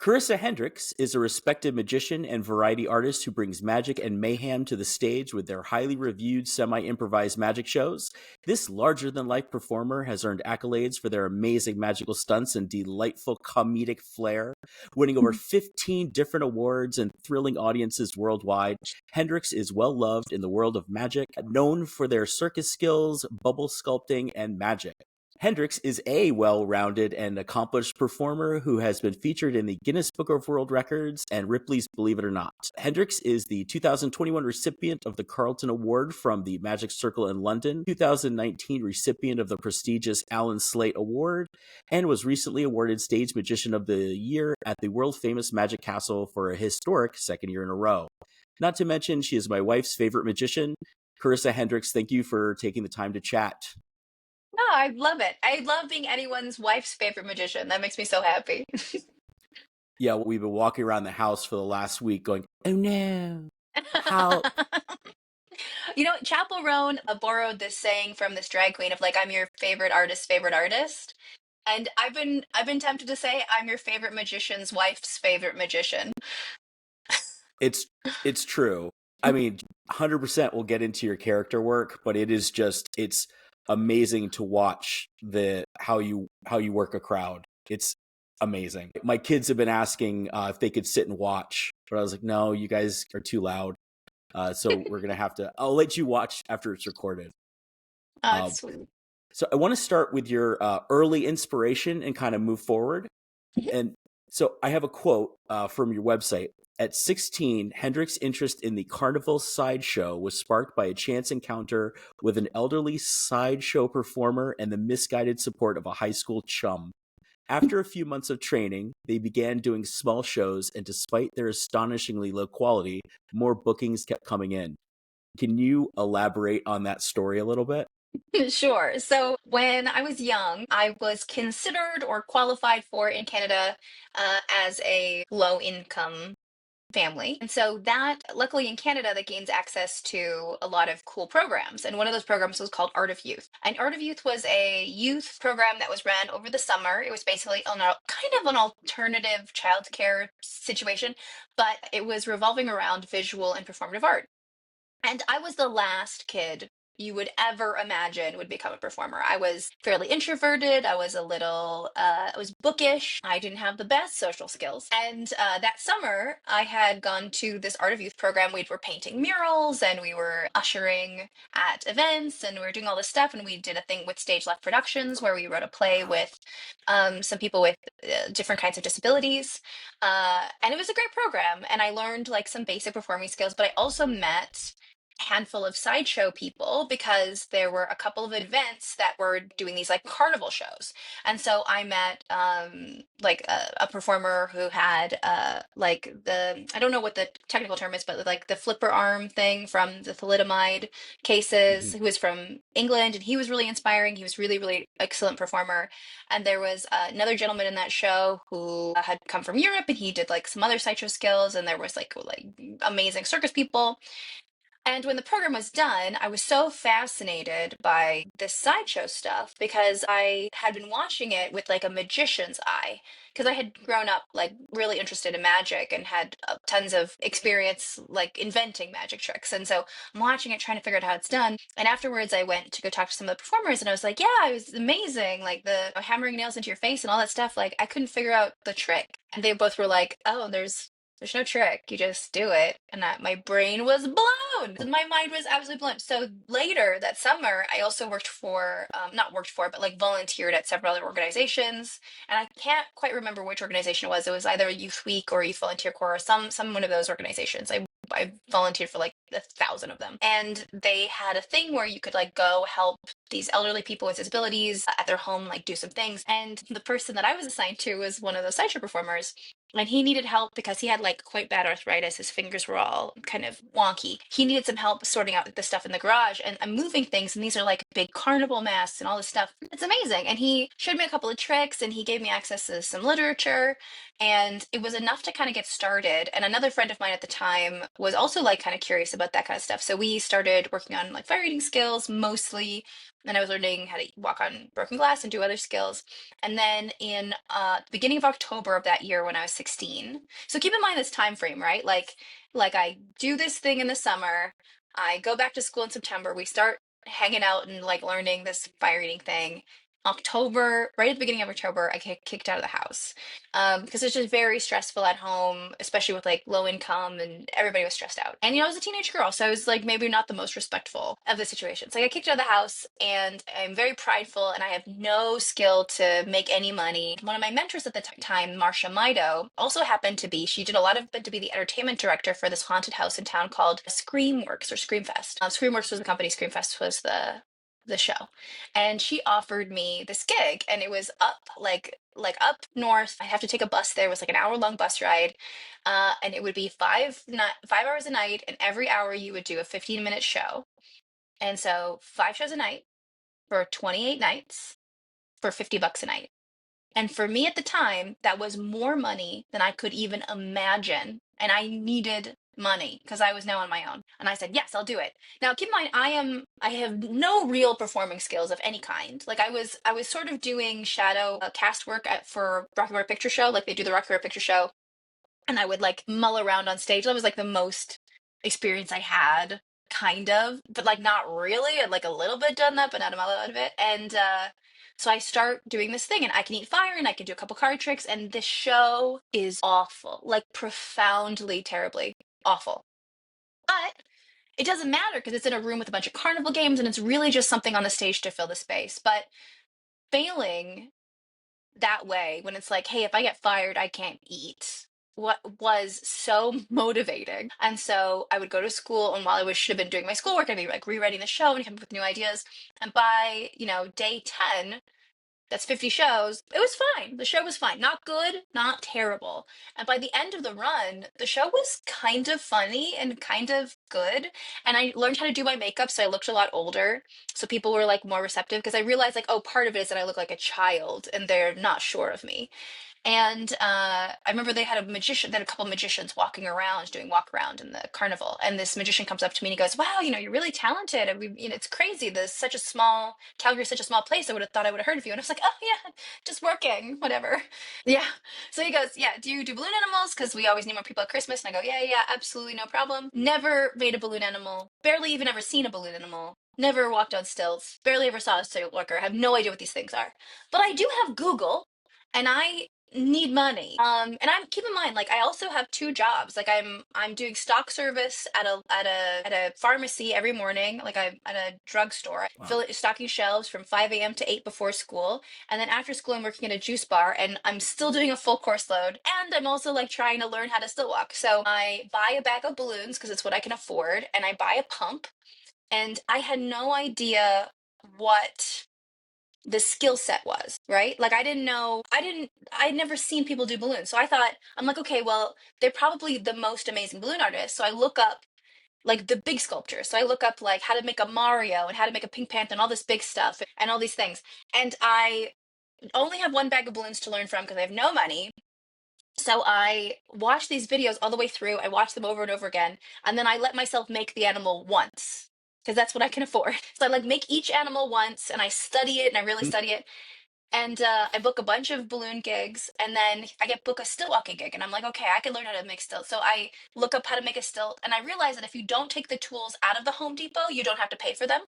Carissa Hendricks is a respected magician and variety artist who brings magic and mayhem to the stage with their highly reviewed semi-improvised magic shows. This larger-than-life performer has earned accolades for their amazing magical stunts and delightful comedic flair, winning over 15 different awards and thrilling audiences worldwide. Hendricks is well-loved in the world of magic, known for their circus skills, bubble sculpting, and magic. Hendricks is a well-rounded and accomplished performer who has been featured in the Guinness Book of World Records and Ripley's Believe It or Not. Hendricks is the 2021 recipient of the Carlton Award from the Magic Circle in London, 2019 recipient of the prestigious Alan Slate Award, and was recently awarded Stage Magician of the Year at the world-famous Magic Castle for a historic second year in a row. Not to mention, she is my wife's favorite magician. Carissa Hendricks, thank you for taking the time to chat. No, I love it. I love being anyone's wife's favorite magician. That makes me so happy. Yeah, we've been walking around the house for the last week going, oh no, how? Chapel Roan borrowed this saying from this drag queen of like, I'm your favorite artist. And I've been tempted to say I'm your favorite magician's wife's favorite magician. It's true. I mean, 100% we'll get into your character work, but it's amazing to watch how you work a crowd. It's amazing. My kids have been asking if they could sit and watch, but I was like, no, you guys are too loud. So we're gonna have to. I'll let you watch after it's recorded. That's sweet. So I want to start with your early inspiration and kind of move forward. And so I have a quote from your website. At 16, Hendricks' interest in the carnival sideshow was sparked by a chance encounter with an elderly sideshow performer and the misguided support of a high school chum. After a few months of training, they began doing small shows, and despite their astonishingly low quality, more bookings kept coming in. Can you elaborate on that story a little bit? Sure. So when I was young, I was considered or qualified for in Canada as a low income family. And so that, luckily in Canada, that gains access to a lot of cool programs. And one of those programs was called Art of Youth. And Art of Youth was a youth program that was ran over the summer. It was basically kind of an alternative childcare situation, but it was revolving around visual and performative art. And I was the last kid you would ever imagine would become a performer. I was fairly introverted. I was I was bookish. I didn't have the best social skills. And that summer, I had gone to this Art of Youth program. We were painting murals and we were ushering at events and we were doing all this stuff. And we did a thing with Stage Left Productions where we wrote a play with some people with different kinds of disabilities. And it was a great program. And I learned like some basic performing skills, but I also met handful of sideshow people because there were a couple of events that were doing these like carnival shows. And so I met like a performer who had like I don't know what the technical term is, but like the flipper arm thing from the thalidomide cases, who was from England, and he was really inspiring. He was really, really excellent performer. And there was another gentleman in that show who had come from Europe, and he did like some other sideshow skills, and there was like amazing circus people. And when the program was done, I was so fascinated by this sideshow stuff because I had been watching it with like a magician's eye. Because I had grown up like really interested in magic and had tons of experience like inventing magic tricks. And so I'm watching it, trying to figure out how it's done. And afterwards, I went to go talk to some of the performers and I was like, yeah, it was amazing. Like the hammering nails into your face and all that stuff. Like I couldn't figure out the trick. And they both were like, oh, there's no trick. You just do it. And my brain was blown. My mind was absolutely blown. So later that summer, I also not worked for, but like volunteered at several other organizations. And I can't quite remember which organization it was. It was either Youth Week or Youth Volunteer Corps or some one of those organizations. I volunteered for like 1,000 of them. And they had a thing where you could like go help these elderly people with disabilities at their home, like do some things. And the person that I was assigned to was one of those sideshow performers. And he needed help because he had like quite bad arthritis. His fingers were all kind of wonky. He needed some help sorting out the stuff in the garage. And I'm moving things, and these are like big carnival masks and all this stuff. It's amazing. And he showed me a couple of tricks, and he gave me access to some literature. And it was enough to kind of get started. And another friend of mine at the time was also like kind of curious about that kind of stuff. So we started working on like fire eating skills mostly. And I was learning how to walk on broken glass and do other skills. And then in the beginning of October of that year, when I was 16. So keep in mind this time frame, right? Like I do this thing in the summer, I go back to school in September, we start hanging out and like learning this fire eating thing. October, right at the beginning of October, I get kicked out of the house because it's just very stressful at home, especially with like low income and everybody was stressed out. And I was a teenage girl, so I was like maybe not the most respectful of the situation. So I get kicked out of the house, and I'm very prideful, and I have no skill to make any money. One of my mentors at the time, Marcia Mido, also happened to be. She did a lot of to be the entertainment director for this haunted house in town called Screamworks or Screamfest. Screamworks was the company. Screamfest was the show, and she offered me this gig, and it was up like up north. I have to take a bus there. It was like an hour-long bus ride, and it would be 5 hours a night, and every hour you would do a 15-minute show. And so 5 shows a night for 28 nights for $50 a night. And for me at the time, that was more money than I could even imagine. And I needed money because I was now on my own. And I said, yes, I'll do it. Now, keep in mind, I have no real performing skills of any kind. Like I was sort of doing shadow cast work for Rocky Horror Picture Show, like they do the Rocky Horror Picture Show. And I would like mull around on stage. That was like the most experience I had, kind of, but like not really. I'd like a little bit done that, but not a lot of it. And so I start doing this thing, and I can eat fire, and I can do a couple card tricks, and this show is awful, like profoundly, terribly awful. But it doesn't matter because it's in a room with a bunch of carnival games, and it's really just something on the stage to fill the space. But failing that way, when it's like, hey, if I get fired, I can't eat, what was so motivating. And so I would go to school, and while should have been doing my schoolwork, I'd be like rewriting the show and coming up with new ideas. And by, day 10, that's 50 shows, it was fine. The show was fine. Not good, not terrible. And by the end of the run, the show was kind of funny and kind of good. And I learned how to do my makeup, so I looked a lot older. So people were like more receptive because I realized like, oh, part of it is that I look like a child and they're not sure of me. And I remember they had a couple magicians walking around, doing walk around in the carnival. And this magician comes up to me and he goes, wow, you're really talented. And it's crazy. Calgary's such a small place. I would have thought I would have heard of you. And I was like, oh yeah, just working, whatever. Yeah. So he goes, yeah, do you do balloon animals? Because we always need more people at Christmas. And I go, yeah, yeah, absolutely no problem. Never made a balloon animal. Barely even ever seen a balloon animal. Never walked on stilts. Barely ever saw a stilt walker. I have no idea what these things are. But I do have Google, and I need money. And I'm keep in mind, like I also have two jobs. Like I'm doing stock service at a pharmacy every morning. Like I'm at a drugstore, Wow. stocking shelves from 5 a.m. to 8 before school. And then after school, I'm working at a juice bar, and I'm still doing a full course load. And I'm also like trying to learn how to still walk. So I buy a bag of balloons because it's what I can afford, and I buy a pump. And I had no idea what the skill set was, right? Like I didn't know, I'd never seen people do balloons. So I'm like, okay, well, they're probably the most amazing balloon artists. So I look up like the big sculptures. So I look up like how to make a Mario and how to make a Pink Panther and all this big stuff and all these things. And I only have one bag of balloons to learn from because I have no money. So I watch these videos all the way through. I watch them over and over again. And then I let myself make the animal once because that's what I can afford. So I like make each animal once, and I study it, and I really study it. And I book a bunch of balloon gigs, and then I get book a stilt walking gig, and I'm like, okay, I can learn how to make stilts. So I look up how to make a stilt, and I realize that if you don't take the tools out of the Home Depot, you don't have to pay for them.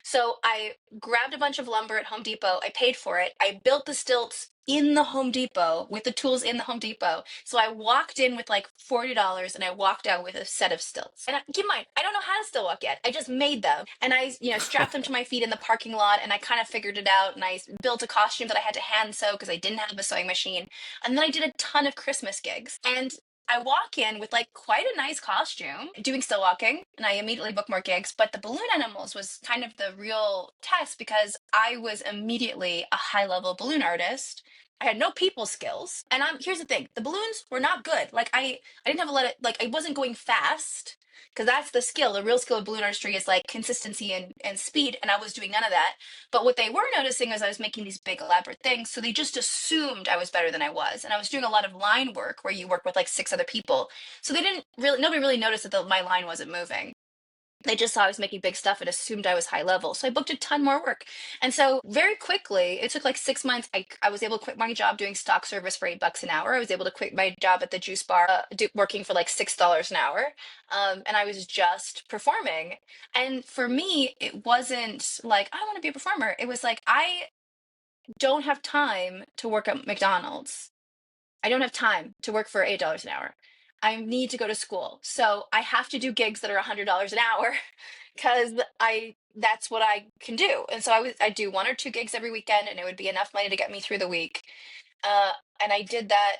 So I grabbed a bunch of lumber at Home Depot. I paid for it. I built the stilts in the Home Depot with the tools in the Home Depot. So I walked in with like $40, and I walked out with a set of stilts. And keep in mind, I don't know how to still walk yet. I just made them, and I, strapped them to my feet in the parking lot, and I kind of figured it out. And I built a costume that I had to hand sew because I didn't have a sewing machine. And then I did a ton of Christmas gigs. And I walk in with like quite a nice costume, doing still walking, and I immediately book more gigs. But the balloon animals was kind of the real test because I was immediately a high level balloon artist. I had no people skills. And here's the thing, the balloons were not good. Like I didn't have a lot of, like I wasn't going fast because that's the skill. The real skill of balloon artistry is like consistency and speed. And I was doing none of that. But what they were noticing is I was making these big elaborate things. So they just assumed I was better than I was. And I was doing a lot of line work where you work with like 6 other people. So they didn't really, nobody really noticed that my line wasn't moving. They just saw I was making big stuff and assumed I was high level. So I booked a ton more work. And so very quickly, it took like 6 months. I was able to quit my job doing stock service for $8 an hour. I was able to quit my job at the juice bar, working for like $6 an hour. And I was just performing. And for me, it wasn't like, I want to be a performer. It was like, I don't have time to work at McDonald's. I don't have time to work for $8 an hour. I need to go to school. So I have to do gigs that are $100 an hour because I that's what I can do. And so I do one or two gigs every weekend, and it would be enough money to get me through the week. Uh, and I did that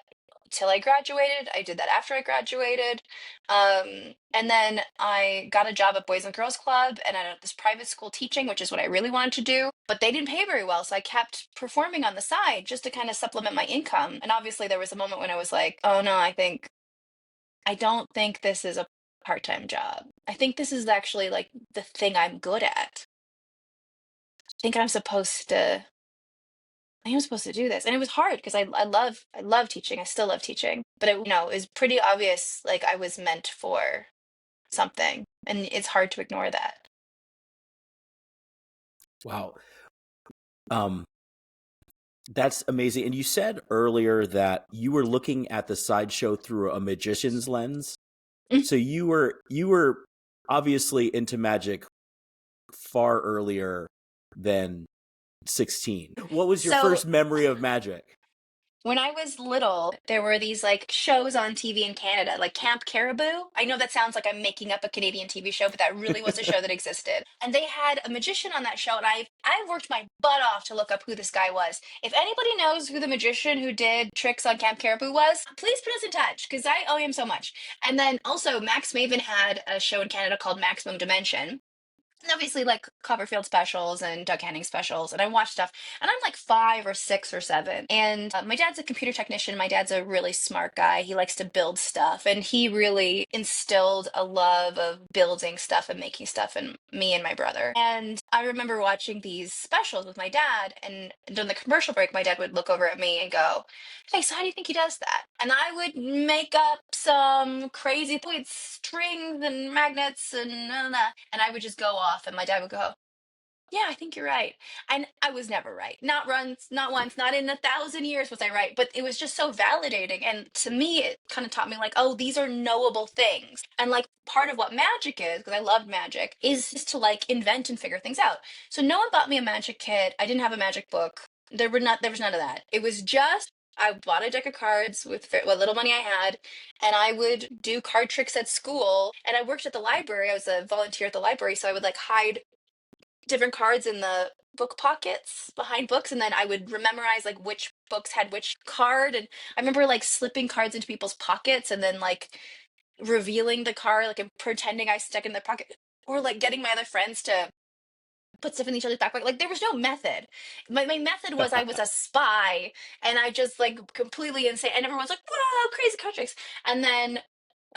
till I graduated. I did that after I graduated. And then I got a job at Boys and Girls Club and at this private school teaching, which is what I really wanted to do. But they didn't pay very well. So I kept performing on the side just to kind of supplement my income. And obviously, there was a moment when I was like, oh no, I don't think this is a part-time job. I think this is actually like the thing I'm good at. I think I'm supposed to do this. And it was hard because I love teaching. I still love teaching. But it was pretty obvious like I was meant for something. And it's hard to ignore that. Wow. Um, that's amazing. And you said earlier that you were looking at the sideshow through a magician's lens. Mm. So you were obviously into magic far earlier than 16. What was your So first memory of magic? when I was little, there were these like shows on TV in Canada, like Camp Caribou. I know that sounds like I'm making up a Canadian TV show, but that really was a show that existed. And they had a magician on that show, and I worked my butt off to look up who this guy was. If anybody knows who the magician who did tricks on Camp Caribou was, please put us in touch because I owe him so much. And then also Max Maven had a show in Canada called Maximum Dimension, and obviously like Copperfield specials and Doug Henning specials, and I watch stuff, and I'm like 5 or 6 or 7, and my dad's a computer technician. My dad's a really smart guy. He likes to build stuff, and he really instilled a love of building stuff and making stuff in me and my brother. And I remember watching these specials with my dad, and during the commercial break my dad would look over at me and go, hey, so how do you think he does that? And I would make up some crazy with strings and magnets and I would just go off, and my dad would go, yeah, I think you're right. And I was never right. Not once, not in 1,000 years was I right. But it was just so validating. And to me, it kind of taught me like, oh, these are knowable things. And like part of what magic is, because I loved magic, is just to like invent and figure things out. So no one bought me a magic kit. I didn't have a magic book. There was none of that. It was just I bought a deck of cards with what little money I had, and I would do card tricks at school. And I worked at the library. I was a volunteer at the library, so I would like hide different cards in the book pockets behind books, and then I would memorize like which books had which card. And I remember like slipping cards into people's pockets and then like revealing the card like and pretending I stuck in the pocket, or like getting my other friends to put stuff in each other's back pocket. Like there was no method. My method was I was a spy, and I just like completely insane, and everyone's like, whoa, crazy card tricks. And then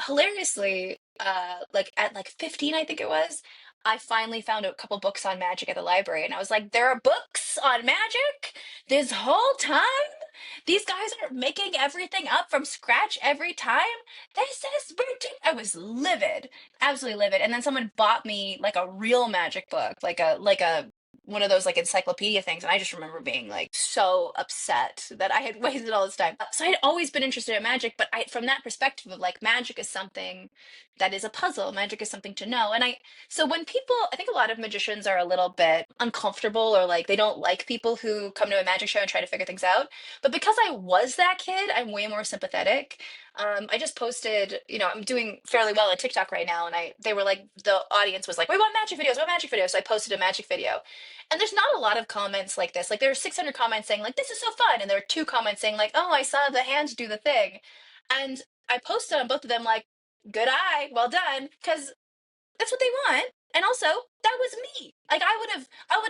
hilariously, like at like 15, I think it was, I finally found a couple books on magic at the library, and I was like, there are books on magic this whole time? These guys are making everything up from scratch every time? This is ridiculous. I was livid, absolutely livid. And then someone bought me like a real magic book, like a one of those like encyclopedia things, and I just remember being like so upset that I had wasted all this time. So I had always been interested in magic, but from that perspective of like magic is something that is a puzzle. Magic is something to know. And so when people, I think a lot of magicians are a little bit uncomfortable, or like they don't like people who come to a magic show and try to figure things out. But because I was that kid, I'm way more sympathetic. I just posted, I'm doing fairly well on TikTok right now, and they were like, the audience was like, we want magic videos, we want magic videos. So I posted a magic video, and there's not a lot of comments like this. Like there are 600 comments saying like, this is so fun, and there are 2 comments saying like, oh, I saw the hands do the thing, and I posted on both of them like, good eye, well done, because that's what they want, and also that was me. Like I would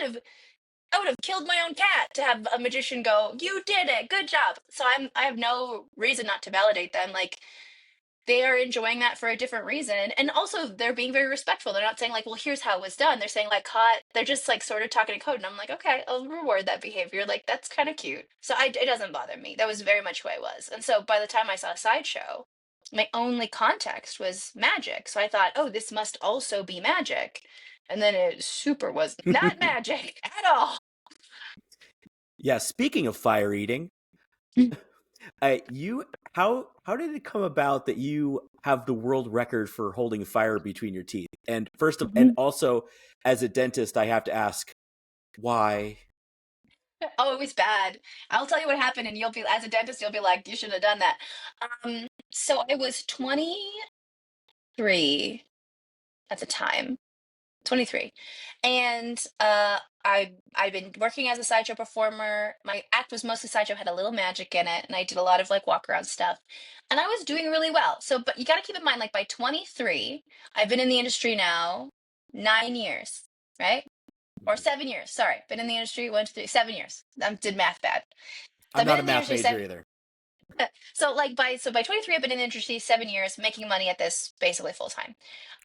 have killed my own cat to have a magician go, you did it, good job. So I have no reason not to validate them. Like they are enjoying that for a different reason. And also they're being very respectful. They're not saying like, well, here's how it was done. They're saying like, cut. They're just like sort of talking in code. And I'm like, okay, I'll reward that behavior. Like that's kind of cute. So it doesn't bother me. That was very much who I was. And so by the time I saw a sideshow, my only context was magic. So I thought, oh, this must also be magic. And then it super was not magic at all. Yeah, speaking of fire eating, you how did it come about that you have the world record for holding fire between your teeth? And and also as a dentist, I have to ask why. Oh, it was bad. I'll tell you what happened, and you'll be, as a dentist, you'll be like, you shouldn't have done that. So I was 23 at the time, 23. And I've been working as a sideshow performer. My act was mostly sideshow, had a little magic in it, and I did a lot of like walk around stuff. And I was doing really well. So, but you got to keep in mind, like by 23, I've been in the industry now 9 years, right? Or 7 years. Sorry, been in the industry 1, 2, 3, 7 years. I did math bad. So I'm I've been not a in the math industry major seven. either. So like by 23, I've been in the industry 7 years, making money at this basically full time.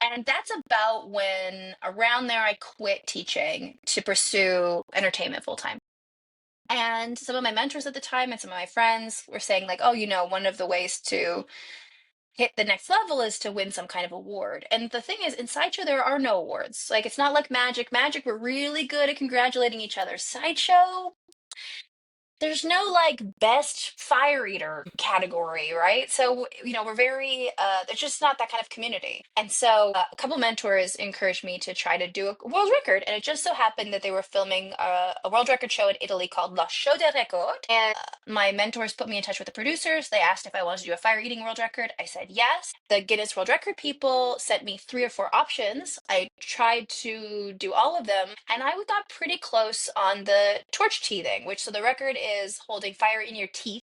And that's about when around there I quit teaching to pursue entertainment full time. And some of my mentors at the time and some of my friends were saying, like, oh, one of the ways to hit the next level is to win some kind of award. And the thing is, in Sideshow, there are no awards. Like, it's not like Magic. Magic, we're really good at congratulating each other. Sideshow, there's no like best fire eater category, right? So we're very there's just not that kind of community. And so a couple mentors encouraged me to try to do a world record, and it just so happened that they were filming a world record show in Italy called La Show del Record. And my mentors put me in touch with the producers. They asked if I wanted to do a fire eating world record. I said yes. The Guinness World Record people sent me 3 or 4 options. I tried to do all of them, and I got pretty close on the torch teething, which, so the record is holding fire in your teeth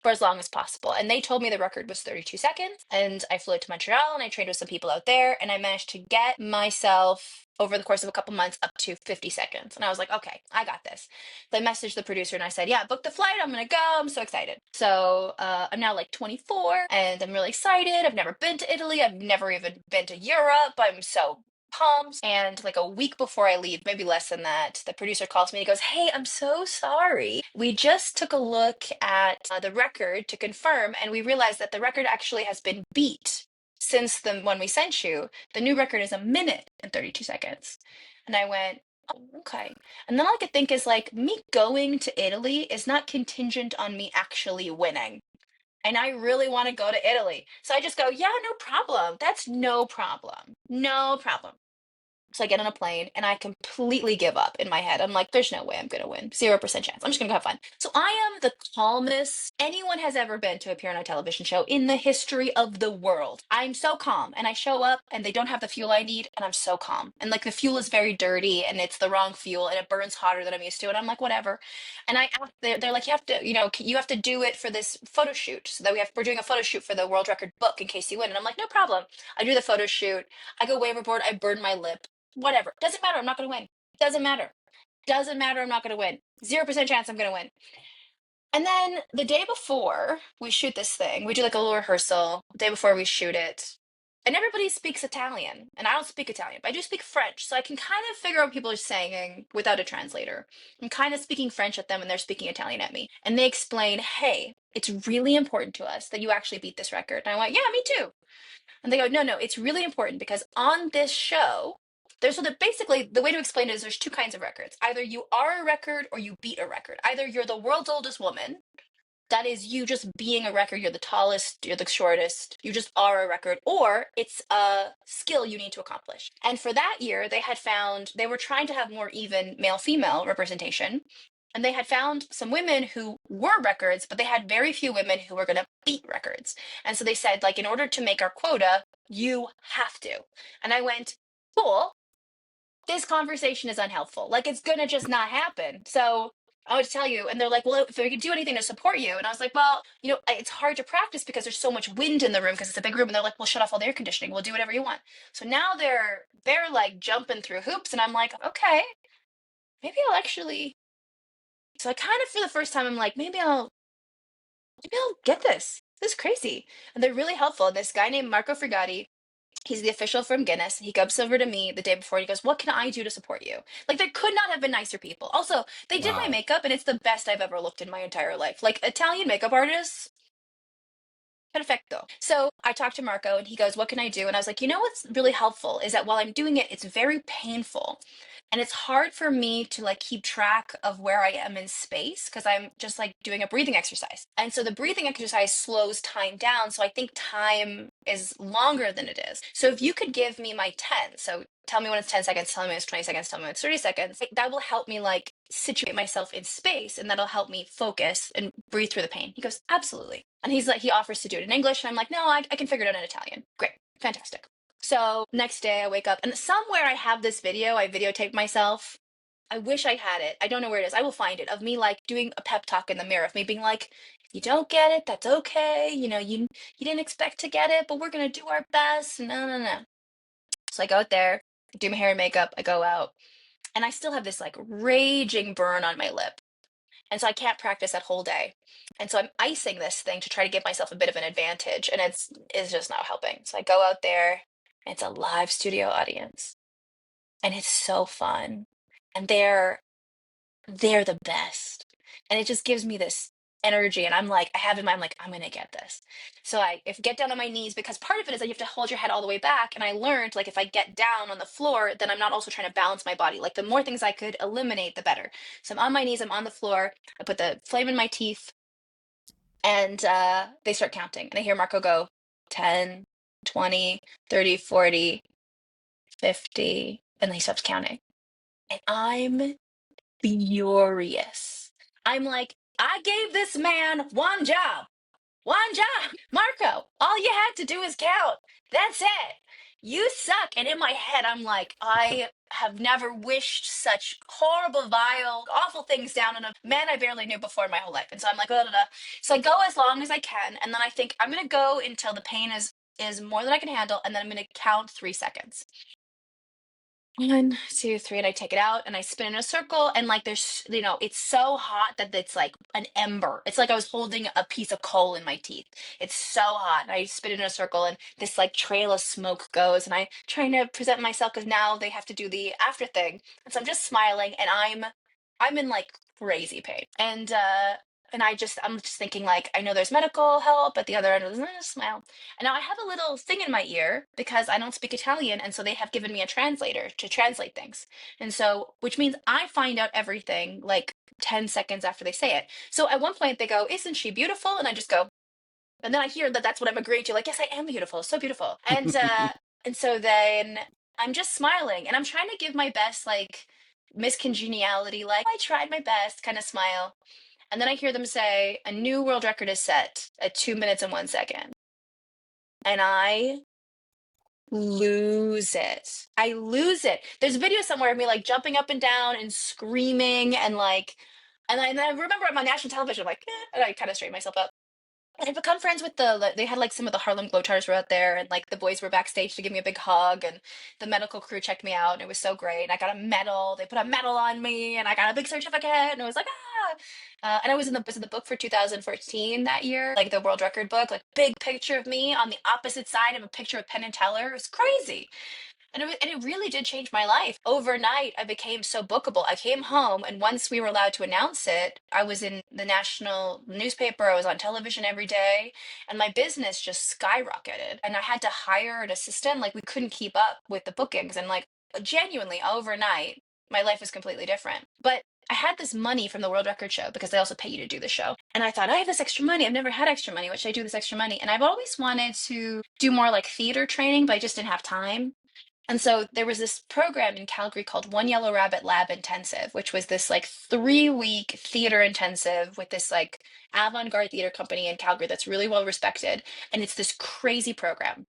for as long as possible. And they told me the record was 32 seconds. And I flew to Montreal and I trained with some people out there, and I managed to get myself over the course of a couple months up to 50 seconds. And I was like, okay, I got this. So I messaged the producer and I said, yeah, book the flight. I'm going to go. I'm so excited. So I'm now like 24 and I'm really excited. I've never been to Italy. I've never even been to Europe. I'm so pumped. And like a week before I leave, maybe less than that, the producer calls me and he goes, hey, I'm so sorry. We just took a look at the record to confirm, and we realized that the record actually has been beat since the one we sent you. The new record is 1 minute and 32 seconds. And I went, oh, okay. And then all I could think is like, me going to Italy is not contingent on me actually winning. And I really want to go to Italy. So I just go, yeah, no problem. That's no problem. No problem. So I get on a plane and I completely give up in my head. I'm like, there's no way I'm going to win. 0% chance. I'm just going to go have fun. So I am the calmest anyone has ever been to appear on a television show in the history of the world. I'm so calm. And I show up and they don't have the fuel I need. And I'm so calm. And like the fuel is very dirty and it's the wrong fuel and it burns hotter than I'm used to. And I'm like, whatever. And they're like, you have to, you have to do it for this photo shoot. So that we're doing a photo shoot for the world record book in case you win. And I'm like, no problem. I do the photo shoot. I go way overboard. I burn my lip. Whatever. Doesn't matter. I'm not going to win. Doesn't matter. Doesn't matter. I'm not going to win. 0% chance I'm going to win. And then the day before we shoot this thing, we do like a little rehearsal the day before we shoot it. And everybody speaks Italian. And I don't speak Italian, but I do speak French. So I can kind of figure out what people are saying without a translator. I'm kind of speaking French at them and they're speaking Italian at me. And they explain, hey, it's really important to us that you actually beat this record. And I went, yeah, me too. And they go, no, no, it's really important because on this show, basically the way to explain it is there's 2 kinds of records. Either you are a record or you beat a record. Either you're the world's oldest woman, that is you just being a record, you're the tallest, you're the shortest, you just are a record, or it's a skill you need to accomplish. And for that year, they were trying to have more even male female representation. And they had found some women who were records, but they had very few women who were going to beat records. And so they said, like, in order to make our quota, you have to. And I went, cool. This conversation is unhelpful. Like, it's going to just not happen. So I would tell you, and they're like, well, if we could do anything to support you. And I was like, well, it's hard to practice because there's so much wind in the room because it's a big room. And they're like, well, shut off all the air conditioning. We'll do whatever you want. So now they're like jumping through hoops. And I'm like, okay, maybe I'll actually. So I kind of, for the first time, I'm like, maybe I'll get this. This is crazy. And they're really helpful. This guy named Marco Frigati, he's the official from Guinness. He comes over to me the day before. He goes, what can I do to support you? Like, there could not have been nicer people. Also, they did my Wow. makeup, and it's the best I've ever looked in my entire life. Like, Italian makeup artists, Perfecto. So I talked to Marco and he goes, "What can I do?" And I was like, "You know what's really helpful is that while I'm doing it, it's very painful. And it's hard for me to like keep track of where I am in space because I'm just like doing a breathing exercise. And so the breathing exercise slows time down. So I think time is longer than it is. So if you could give me my 10, so tell me when it's 10 seconds, tell me when it's 20 seconds, tell me when it's 30 seconds, like, that will help me like situate myself in space and that'll help me focus and breathe through the pain." He goes, "Absolutely." And he's like, he offers to do it in English. And I'm like, "No, I can figure it out in Italian." Great. Fantastic. So next day I wake up and somewhere I have this video. I videotaped myself. I wish I had it. I don't know where it is. I will find it, of me like doing a pep talk in the mirror, of me being like, "If you don't get it, that's okay. You know, you didn't expect to get it, but we're gonna do our best." No, no, no. So I go out there, do my hair and makeup, I go out, and I still have this like raging burn on my lip. And so I can't practice that whole day. And so I'm icing this thing to try to give myself a bit of an advantage, and it's just not helping. So I go out there, and it's a live studio audience, and it's so fun. And they're the best. And it just gives me this energy. And I'm like, I have in mind, I'm like, I'm gonna get this. So I if get down on my knees, because part of it is that you have to hold your head all the way back. And I learned like if I get down on the floor, then I'm not also trying to balance my body. Like the more things I could eliminate, the better. So I'm on my knees, I'm on the floor, I put the flame in my teeth, and they start counting. And I hear Marco go 10, 20, 30, 40, 50, and then he stops counting. And I'm furious. I'm like, "I gave this man one job. One job. Marco, all you had to do is count. That's it. You suck." And in my head, I'm like, I have never wished such horrible, vile, awful things down on a man I barely knew before in my whole life. And so I'm like, "Oh, da, da." So I go as long as I can. And then I think I'm going to go until the pain is more than I can handle. And then I'm going to count 3 seconds. 1, 2, 3, and I take it out and I spin in a circle, and like there's, it's so hot that it's like an ember. It's like I was holding a piece of coal in my teeth. It's so hot. And I spin in a circle and this like trail of smoke goes, and I trying to present myself because now they have to do the after thing. And so I'm just smiling, and I'm in like crazy pain. And I'm just thinking like, I know there's medical help at the other end of the smile. And now I have a little thing in my ear because I don't speak Italian, and so they have given me a translator to translate things. And so, which means I find out everything like 10 seconds after they say it. So at one point they go, "Isn't she beautiful?" And I just go, and then I hear that that's what I'm agreeing to. Like, "Yes, I am beautiful, so beautiful." And so then I'm just smiling, and I'm trying to give my best, like Miss Congeniality, like, "I tried my best" kind of smile. And then I hear them say, "A new world record is set at 2 minutes and 1 second." And I lose it. I lose it. There's a video somewhere of me like jumping up and down and screaming and like, and I remember I'm on national television, I'm like, and I kind of straighten myself up. And I've become friends with they had like some of the Harlem Globetrotters were out there, and like the boys were backstage to give me a big hug, and the medical crew checked me out, and it was so great. And I got a medal. They put a medal on me, and I got a big certificate, and it was like, ah. And I was in the book for 2014 that year, like the world record book, like big picture of me on the opposite side of a picture of Penn and Teller. It was crazy. And it really did change my life. Overnight, I became so bookable. I came home, and once we were allowed to announce it, I was in the national newspaper. I was on television every day, and my business just skyrocketed. And I had to hire an assistant. Like, we couldn't keep up with the bookings. And, like, genuinely, overnight, my life was completely different. But I had this money from the World Record Show because they also pay you to do the show. And I thought, I have this extra money. I've never had extra money. What should I do with this extra money? And I've always wanted to do more like theater training, but I just didn't have time. And so there was this program in Calgary called One Yellow Rabbit Lab Intensive, which was this like 3 week theater intensive with this like avant-garde theater company in Calgary that's really well respected. And it's this crazy program.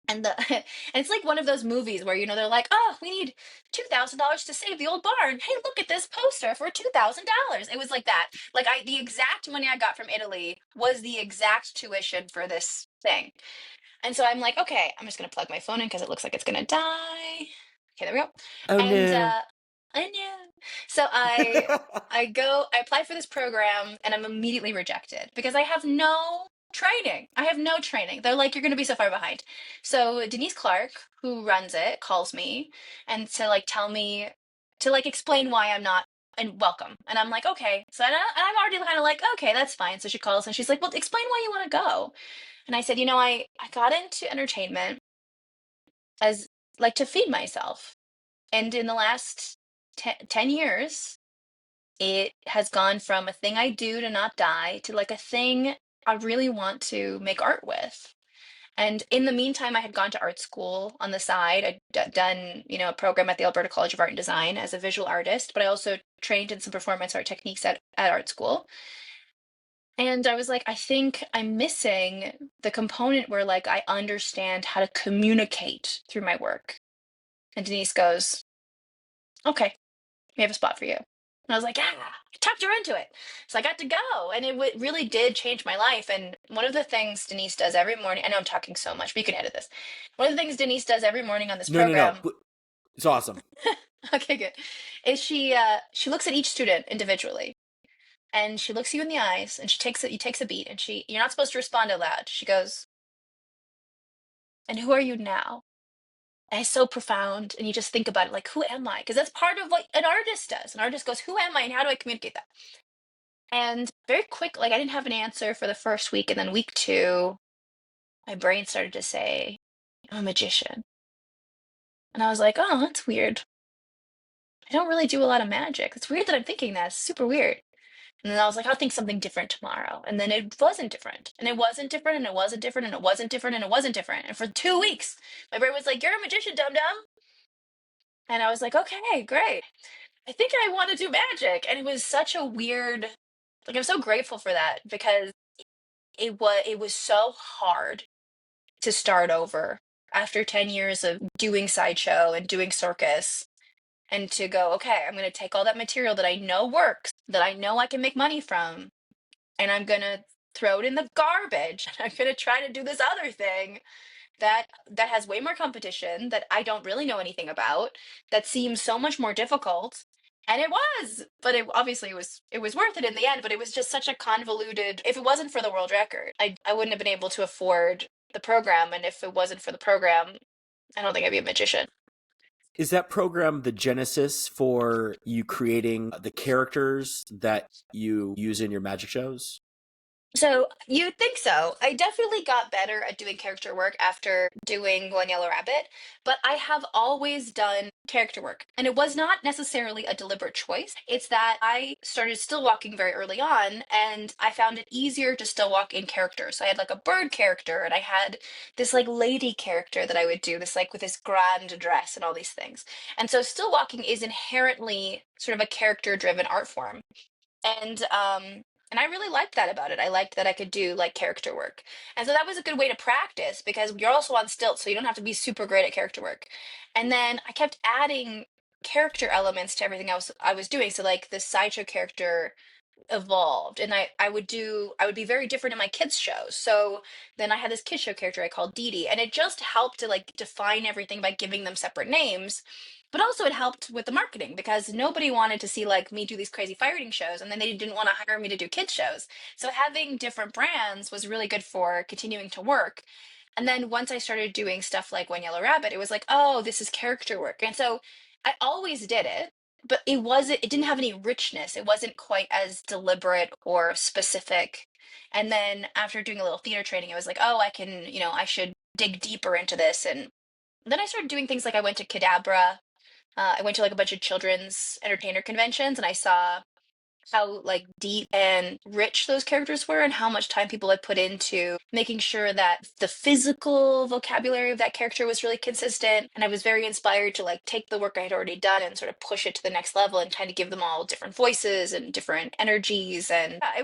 And the and it's like one of those movies where they're like, "Oh, we need $2,000 to save the old barn. Hey, look at this poster for $2,000." It was like that. Like the exact money I got from Italy was the exact tuition for this thing. And so I'm like, "Okay, I'm just gonna plug my phone in because it looks like it's gonna die." Okay, there we go. Oh And no. I know. So I apply for this program, and I'm immediately rejected because I have no training. I have no training. They're like, "You're gonna be so far behind." So Denise Clark, who runs it, calls me and to like tell me to like explain why I'm not and welcome. And I'm like, "Okay." So I'm already kind of like, "Okay, that's fine." So she calls and she's like, "Well, explain why you want to go." And I said, I got into entertainment as like to feed myself. And in the last 10 years, it has gone from a thing I do to not die to like a thing I really want to make art with. And in the meantime, I had gone to art school on the side. Done, a program at the Alberta College of Art and Design as a visual artist, but I also trained in some performance art techniques at art school. And I was like, I think I'm missing the component where like I understand how to communicate through my work. And Denise goes, okay, we have a spot for you. And I was like, yeah, I talked her into it. So I got to go. And it really did change my life. And one of the things Denise does every morning, I know I'm talking so much, but you can edit this. One of the things Denise does every morning on this No, no, no. program, It's awesome. okay, good, is she looks at each student individually. And she looks you in the eyes and you takes a beat and you're not supposed to respond out loud. She goes, and who are you now? And it's so profound. And you just think about it like, who am I? Because that's part of what an artist does. An artist goes, who am I and how do I communicate that? And very quick, like I didn't have an answer for the first week. And then week 2, my brain started to say, I'm a magician. And I was like, oh, that's weird. I don't really do a lot of magic. It's weird that I'm thinking that. It's super weird. And then I was like, I'll think something different tomorrow. And then it wasn't different. And it wasn't different. And it wasn't different. And it wasn't different. And it wasn't different. And for 2 weeks, my brain was like, you're a magician, dum dum. And I was like, okay, great. I think I want to do magic. And it was such a weird, like, I'm so grateful for that because it was so hard to start over after 10 years of doing sideshow and doing circus and to go, okay, I'm going to take all that material that I know works, that I know I can make money from, and I'm going to throw it in the garbage. I'm going to try to do this other thing that has way more competition that I don't really know anything about, that seems so much more difficult. And it was, but it was worth it in the end, but it was just such a convoluted, if it wasn't for the world record, I wouldn't have been able to afford the program, and if it wasn't for the program, I don't think I'd be a magician. Is that program the genesis for you creating the characters that you use in your magic shows? So you'd think so. I definitely got better at doing character work after doing One Yellow Rabbit, but I have always done character work. And it was not necessarily a deliberate choice. It's that I started still walking very early on, and I found it easier to still walk in character. So I had like a bird character, and I had this like lady character that I would do, this like with this grand dress and all these things. And so still walking is inherently sort of a character driven art form. And I really liked that about it. I liked that I could do like character work. And so that was a good way to practice because you're also on stilts, so you don't have to be super great at character work. And then I kept adding character elements to everything I was doing. So like the sideshow character evolved, and I would be very different in my kids shows. So then I had this kids show character I called Dee Dee, and it just helped to like define everything by giving them separate names. But also it helped with the marketing because nobody wanted to see like me do these crazy fighting shows, and then they didn't want to hire me to do kids shows. So having different brands was really good for continuing to work. And then once I started doing stuff like One Yellow Rabbit, it was like, oh, this is character work. And so I always did it, but it didn't have any richness. It wasn't quite as deliberate or specific. And then after doing a little theater training, I was like, oh, I should dig deeper into this. And then I started doing things like I went to Cadabra. I went to like a bunch of children's entertainer conventions, and I saw how like deep and rich those characters were and how much time people had put into making sure that the physical vocabulary of that character was really consistent. And I was very inspired to like take the work I had already done and sort of push it to the next level and kind of give them all different voices and different energies. And yeah,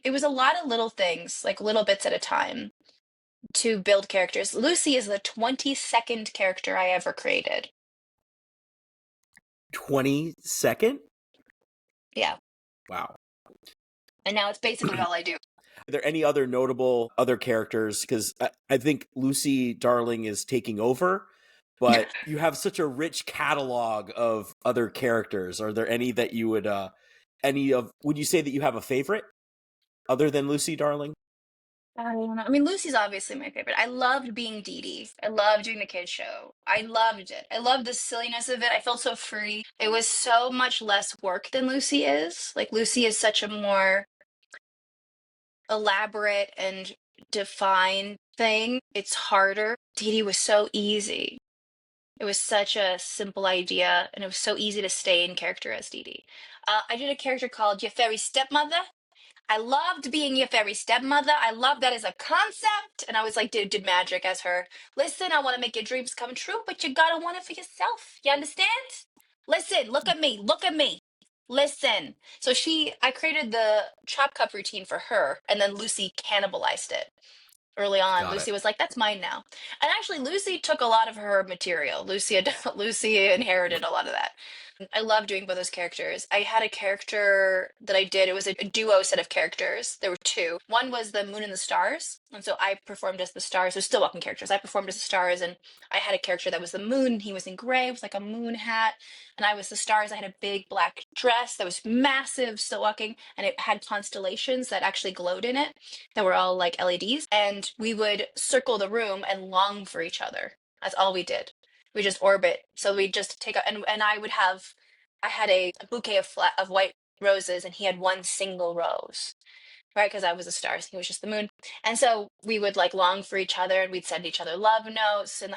it was a lot of little things, like little bits at a time, to build characters. Lucy is the 22nd character I ever created. 22nd? Yeah. Wow. And now it's basically all I do. Are there any other notable other characters? Because I think Lucy Darling is taking over, but you have such a rich catalog of other characters. Are there any that you would you say that you have a favorite other than Lucy Darling? I don't know. I mean, Lucy's obviously my favorite. I loved being Dee Dee. I loved doing the kids show. I loved it. I loved the silliness of it. I felt so free. It was so much less work than Lucy is. Like Lucy is such a more elaborate and defined thing. It's harder. Dee Dee was so easy. It was such a simple idea, and it was so easy to stay in character as Dee Dee. I did a character called Your Fairy Stepmother. I loved being your fairy stepmother. I love that as a concept. And I was like, did magic as her. Listen, I want to make your dreams come true, but you gotta want it for yourself. You understand? Listen, look at me. Look at me. Listen. So I created the chop cup routine for her, and then Lucy cannibalized it early on. Got it. Lucy was like, "That's mine now." And actually, Lucy took a lot of her material. Lucy inherited a lot of that. I love doing both those characters. I had a character that I did. It was a duo set of characters. There were two. One was the Moon and the Stars, and so I performed as the stars. So still walking characters. I performed as the stars, and I had a character that was the moon. He was in gray. It was like a moon hat, and I was the stars. I had a big black dress that was massive, still walking, and it had constellations that actually glowed in it that were all like LEDs. And we would circle the room and long for each other. That's all we did. We just orbit. So we just take a, and I had a bouquet of white roses, and he had one single rose, right? Because I was the stars, he was just the moon. And so we would like long for each other, and we'd send each other love notes and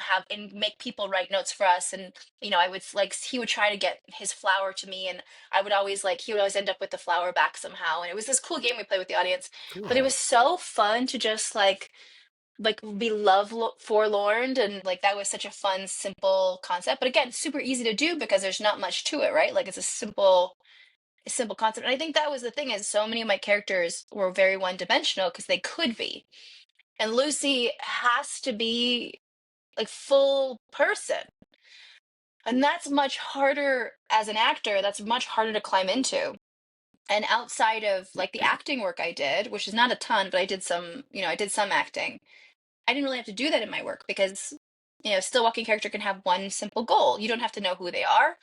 make people write notes for us. And I would like he would try to get his flower to me, and I would always like he would always end up with the flower back somehow. And it was this cool game we played with the audience. But it Cool. was so fun to just like be forlorn, and like that was such a fun simple concept, but again super easy to do because there's not much to it, right? Like it's a simple concept. And I think that was the thing, is so many of my characters were very one-dimensional because they could be, and Lucy has to be like full person, and that's much harder as an actor. That's much harder to climb into. And outside of like the acting work I did, which is not a ton, but I did some acting. I didn't really have to do that in my work because, still walking character can have one simple goal. You don't have to know who they are.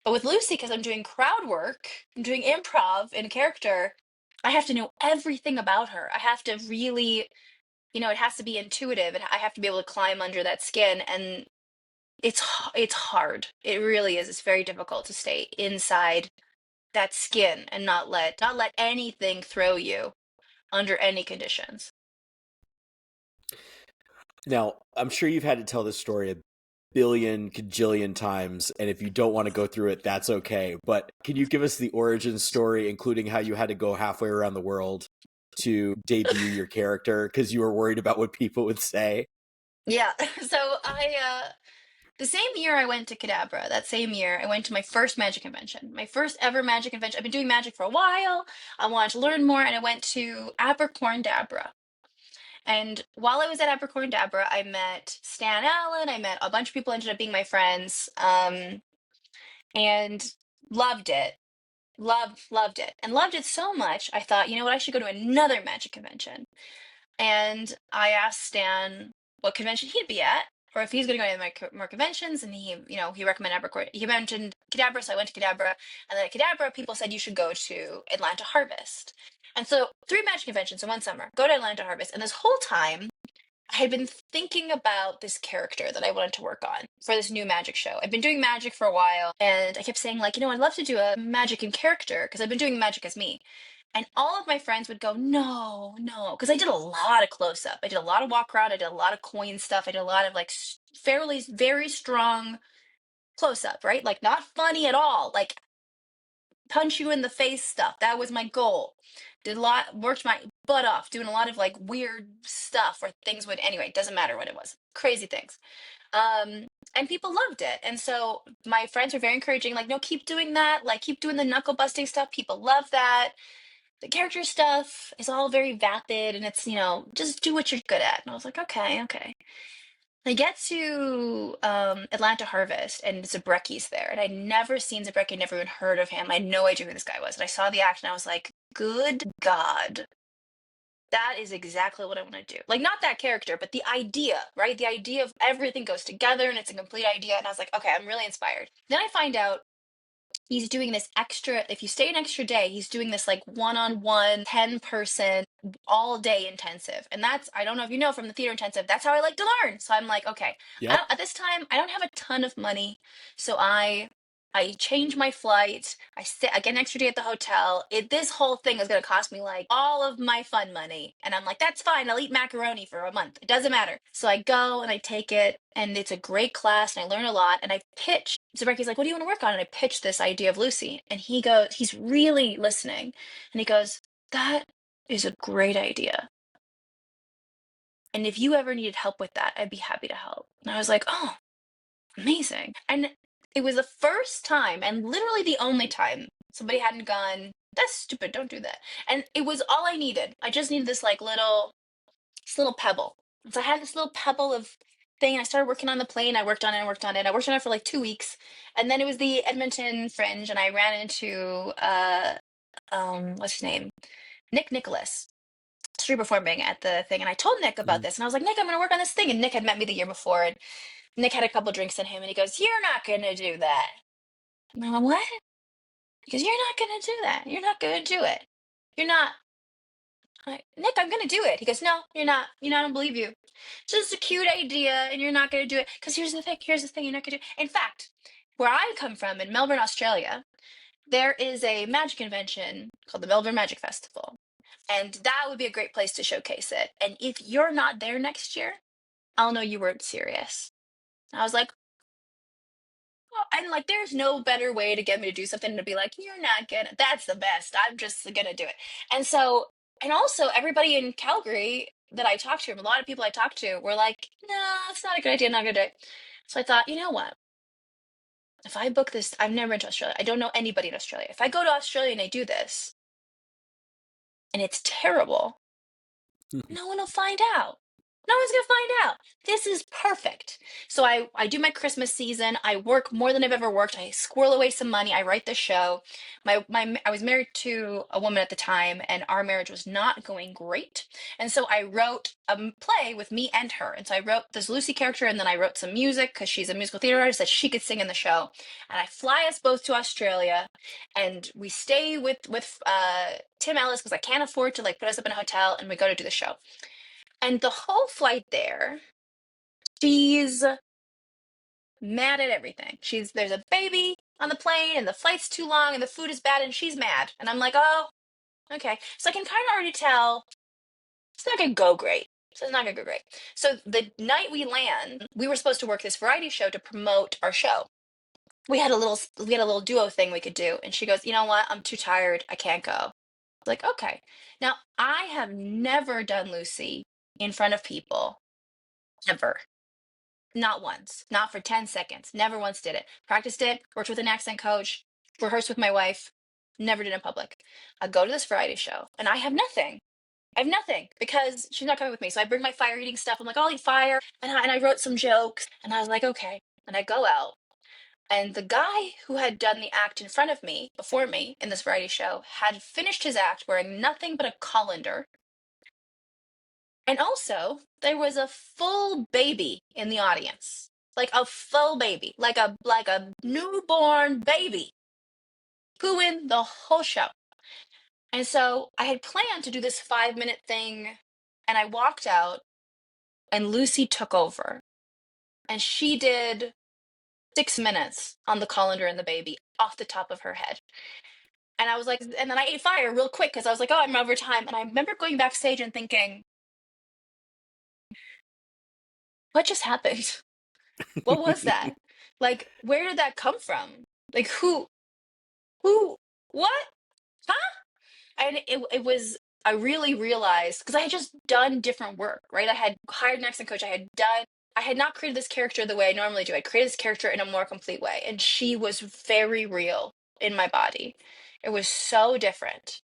But with Lucy, because I'm doing crowd work, I'm doing improv in character, I have to know everything about her. I have to really, it has to be intuitive, and I have to be able to climb under that skin. And it's hard. It really is. It's very difficult to stay inside that skin and not let anything throw you under any conditions. Now, I'm sure you've had to tell this story a billion, cajillion times, and if you don't want to go through it, that's okay. But can you give us the origin story, including how you had to go halfway around the world to debut your character because you were worried about what people would say? Yeah. So the same year I went to Cadabra, that same year I went to my first magic convention, my first ever magic convention. I've been doing magic for a while. I wanted to learn more, and I went to Abercorn And while I was at Abercorn I met Stan Allen. I met a bunch of people, ended up being my friends, and loved it. Loved it. And loved it so much, I thought, you know what, I should go to another magic convention. And I asked Stan what convention he'd be at, or if he's going to go to more conventions. And he recommended Abercrombie. He mentioned Cadabra, so I went to Cadabra. And then at Cadabra, people said you should go to Atlanta Harvest. And so 3 magic conventions in one summer. Go to Atlanta Harvest, and this whole time I had been thinking about this character that I wanted to work on for this new magic show. I've been doing magic for a while, and I kept saying, like, I'd love to do a magic in character because I've been doing magic as me. And all of my friends would go, no, no, because I did a lot of close up. I did a lot of walk around. I did a lot of coin stuff. I did a lot of like fairly, very strong close up, right? Like not funny at all. Like punch you in the face stuff. That was my goal. Did a lot, worked my butt off doing a lot of like weird stuff where things would, anyway, it doesn't matter what it was. Crazy things. And people loved it. And so my friends were very encouraging, like, no, keep doing that. Like, keep doing the knuckle busting stuff. People love that. The character stuff is all very vapid, and it's, just do what you're good at. And I was like, okay, okay. I get to Atlanta Harvest, and Zabrecki's there. And I'd never seen Zabrecki, never even heard of him. I had no idea who this guy was. And I saw the act, and I was like, good God. That is exactly what I want to do. Like, not that character, but the idea, right? The idea of everything goes together, and it's a complete idea. And I was like, okay, I'm really inspired. Then I find out he's doing this extra, if you stay an extra day, he's doing this like one-on-one 10-person all day intensive. And that's, I don't know if you know from the theater intensive, that's how I like to learn. So I'm like, okay, Yep. at this time I don't have a ton of money, so I I change my flight. I get an extra day at the hotel. This whole thing is going to cost me like all of my fun money. And I'm like, that's fine. I'll eat macaroni for a month. It doesn't matter. So I go and I take it, and it's a great class, and I learn a lot. And I pitch. So Becky's like, what do you want to work on? And I pitch this idea of Lucy. And he's really listening. And he goes, that is a great idea. And if you ever needed help with that, I'd be happy to help. And I was like, oh, amazing. And it was the first time, and literally the only time, somebody hadn't gone, that's stupid, don't do that. And it was all I needed. I just needed this little pebble. So I had this little pebble of thing. I started working on the plane. I worked on it. I worked on it. I worked on it for like 2 weeks. And then it was the Edmonton Fringe, and I ran into what's his name? Nick Nicholas, street performing at the thing. And I told Nick about Mhm. this, and I was like, Nick, I'm gonna work on this thing. And Nick had met me the year before, and Nick had a couple drinks in him, and he goes, you're not gonna do that. And I'm like, what? He goes, you're not gonna do that. You're not gonna do it. You're not. I'm like, Nick, I'm gonna do it. He goes, no, you're not. You know, I don't believe you. It's just a cute idea, and you're not gonna do it. Because here's the thing. Here's the thing. You're not gonna do it. In fact, where I come from in Melbourne, Australia, there is a magic convention called the Melbourne Magic Festival, and that would be a great place to showcase it. And if you're not there next year, I'll know you weren't serious. I was like, oh, and like, there's no better way to get me to do something than to be like, you're not gonna, that's the best. I'm just gonna do it. And so, and also, everybody in Calgary that I talked to, a lot of people I talked to were like, no, it's not a good idea. I'm not gonna do it. So I thought, you know what? If I book this, I've never been to Australia. I don't know anybody in Australia. If I go to Australia and I do this and it's terrible, no one will find out. No one's gonna find out. This is perfect. So I do my Christmas season. I work more than I've ever worked. I squirrel away some money. I write the show. I was married to a woman at the time, and our marriage was not going great. And so I wrote a play with me and her. And so I wrote this Lucy character, and then I wrote some music because she's a musical theater artist that she could sing in the show. And I fly us both to Australia, and we stay with Tim Ellis because I can't afford to like put us up in a hotel, and we go to do the show. And the whole flight there, she's mad at everything. There's a baby on the plane, and the flight's too long, and the food is bad, and she's mad. And I'm like, oh, okay. So I can kind of already tell it's not gonna go great. So it's not gonna go great. So the night we land, we were supposed to work this variety show to promote our show. We had a little duo thing we could do, and she goes, you know what? I'm too tired. I can't go. I was like, okay. Now I have never done Lucy in front of people ever. Not once, not for 10 seconds. Never once did it. Practiced it, worked with an accent coach, rehearsed with my wife, never did it in public. I go to this variety show, and I have nothing. I have nothing because she's not coming with me. So I bring my fire eating stuff. I'm like, I'll eat fire. And I wrote some jokes, and I was like, okay. And I go out, and the guy who had done the act in front of me, before me, in this variety show, had finished his act wearing nothing but a colander. And also, there was a full baby in the audience. Like a full baby, like a newborn baby, pooing the whole show. And so I had planned to do this 5 minute thing, and I walked out, and Lucy took over. And she did 6 minutes on the colander and the baby off the top of her head. And I was like, and then I ate fire real quick because I was like, oh, I'm over time. And I remember going backstage and thinking, what just happened? What was that? Like, where did that come from? Like, who, what? Huh? And it was, I really realized, because I had just done different work, right? I had hired an accent coach. I had not created this character the way I normally do. I created this character in a more complete way. And she was very real in my body. It was so different.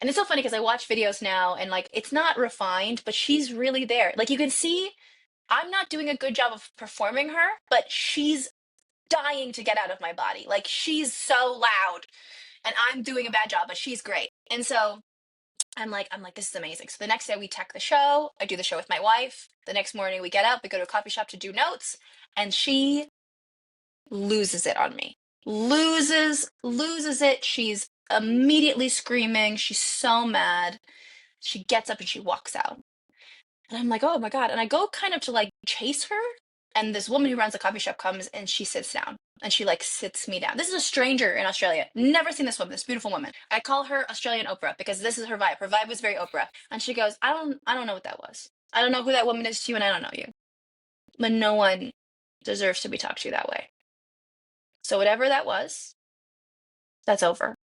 And it's so funny because I watch videos now, and like, it's not refined, but she's really there. Like, you can see I'm not doing a good job of performing her, but she's dying to get out of my body. Like, she's so loud, and I'm doing a bad job, but she's great. And so I'm like, this is amazing. So the next day we tech the show. I do the show with my wife. The next morning we get up, we go to a coffee shop to do notes, and she loses it on me. Loses it. She's immediately screaming. She's so mad. She gets up and she walks out. And I'm like, oh my God. And I go kind of to like chase her. And this woman who runs the coffee shop comes and she sits down. And she like sits me down. This is a stranger in Australia. Never seen this woman, this beautiful woman. I call her Australian Oprah because this is her vibe. Her vibe was very Oprah. And she goes, I don't know what that was. I don't know who that woman is to you, and I don't know you. But no one deserves to be talked to that way. So whatever that was, that's over.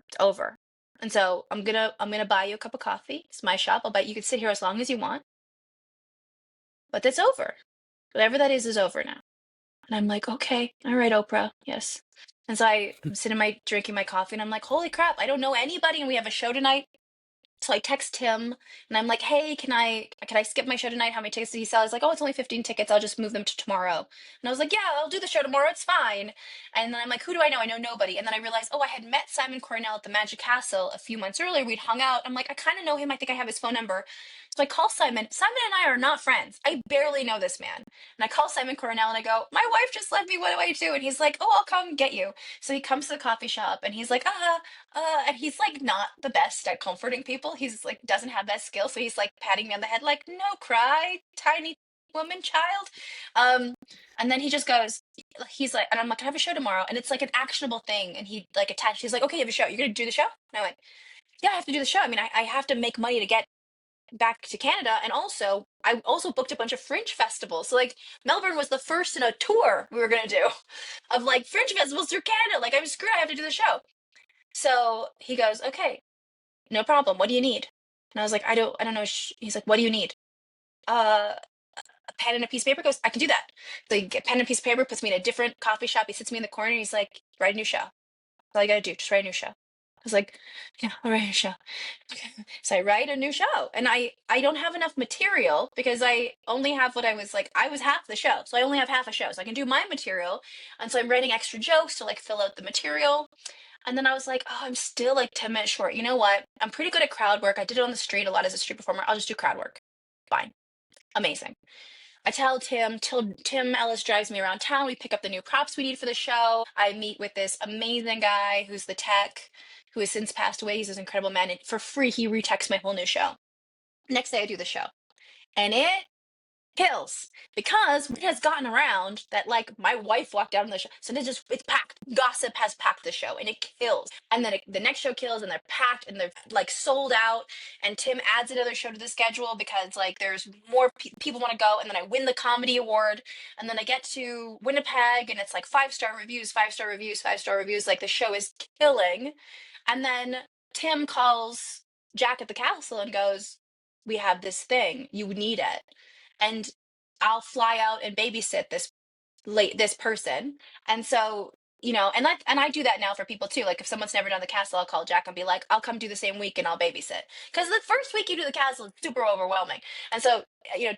It's over. And so I'm gonna buy you a cup of coffee. It's my shop. I'll bet you can sit here as long as you want. But that's over. Whatever that is over now. And I'm like, okay, all right, Oprah, yes. And so I'm sitting drinking my coffee, and I'm like, holy crap, I don't know anybody, and we have a show tonight. So I text him and I'm like, hey, can I skip my show tonight? How many tickets did he sell? He's like, oh, it's only 15 tickets. I'll just move them to tomorrow. And I was like, yeah, I'll do the show tomorrow. It's fine. And then I'm like, who do I know? I know nobody. And then I realized, oh, I had met Simon Cornell at the Magic Castle a few months earlier. We'd hung out. I'm like, I kind of know him. I think I have his phone number. So I call Simon. Simon and I are not friends. I barely know this man. And I call Simon Cornell and I go, my wife just left me. What do I do? And he's like, oh, I'll come get you. So he comes to the coffee shop and he's like, and he's like not the best at comforting people. He's like doesn't have that skill, so he's like patting me on the head, like, "No cry, tiny woman, child." And then he just goes, he's like, and I'm like, "I have a show tomorrow," and it's like an actionable thing. And he like attached. He's like, "Okay, you have a show. You're gonna do the show?" And I went, "Yeah, I have to do the show. I mean, I have to make money to get back to Canada, and also I also booked a bunch of fringe festivals. So like Melbourne was the first in a tour we were gonna do of like fringe festivals through Canada. Like I'm screwed. I have to do the show." So he goes, okay, no problem. What do you need? And I was like, I don't know. He's like, what do you need? A pen and a piece of paper. He goes, I can do that. So he get pen and piece of paper, puts me in a different coffee shop. He sits me in the corner. And he's like, write a new show. That's all you got to do. Just write a new show. I was like, yeah, I'll write a new show. Okay. So I write a new show, and I don't have enough material because I only have what I was half the show. So I only have half a show. So I can do my material. And so I'm writing extra jokes to like fill out the material. And then I was like, oh, I'm still like 10 minutes short. You know what? I'm pretty good at crowd work. I did it on the street a lot as a street performer. I'll just do crowd work. Fine. Amazing. I tell Tim, till Tim Ellis drives me around town. We pick up the new props we need for the show. I meet with this amazing guy who's the tech, who has since passed away. He's this incredible man. And for free, he retexts my whole new show. Next day, I do the show. And it kills because it has gotten around that like my wife walked out on the show, so it's packed. Gossip has packed the show and it kills, and then the next show kills and they're packed and they're like sold out. And Tim adds another show to the schedule because like there's more people want to go, and then I win the comedy award, and then I get to Winnipeg and it's like 5-star reviews, 5-star reviews, 5-star reviews. Like the show is killing, and then Tim calls Jack at the castle and goes, we have this thing, you need it, and I'll fly out and babysit this person. And so, and I do that now for people too. Like if someone's never done the castle, I'll call Jack and be like, I'll come do the same week and I'll babysit. Because the first week you do the castle, it's super overwhelming. And so,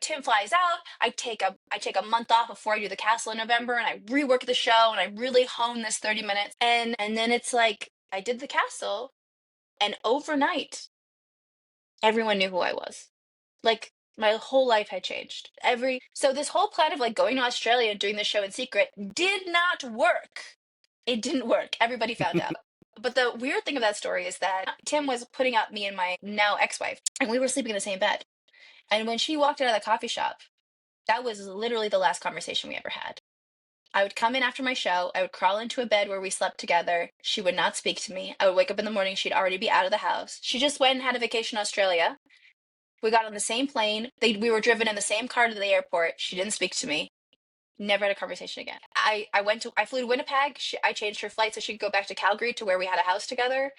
Tim flies out. I take a month off before I do the castle in November, and I rework the show and I really hone this 30 minutes. And then it's like I did the castle, and overnight everyone knew who I was. Like my whole life had changed. So this whole plan of like going to Australia and doing the show in secret did not work. It didn't work. Everybody found out. But the weird thing of that story is that Tim was putting up me and my now ex-wife, and we were sleeping in the same bed. And when she walked out of the coffee shop, that was literally the last conversation we ever had. I would come in after my show. I would crawl into a bed where we slept together. She would not speak to me. I would wake up in the morning. She'd already be out of the house. She just went and had a vacation in Australia. We got on the same plane. We were driven in the same car to the airport. She didn't speak to me. Never had a conversation again. I flew to Winnipeg. I changed her flight so she could go back to Calgary, to where we had a house together.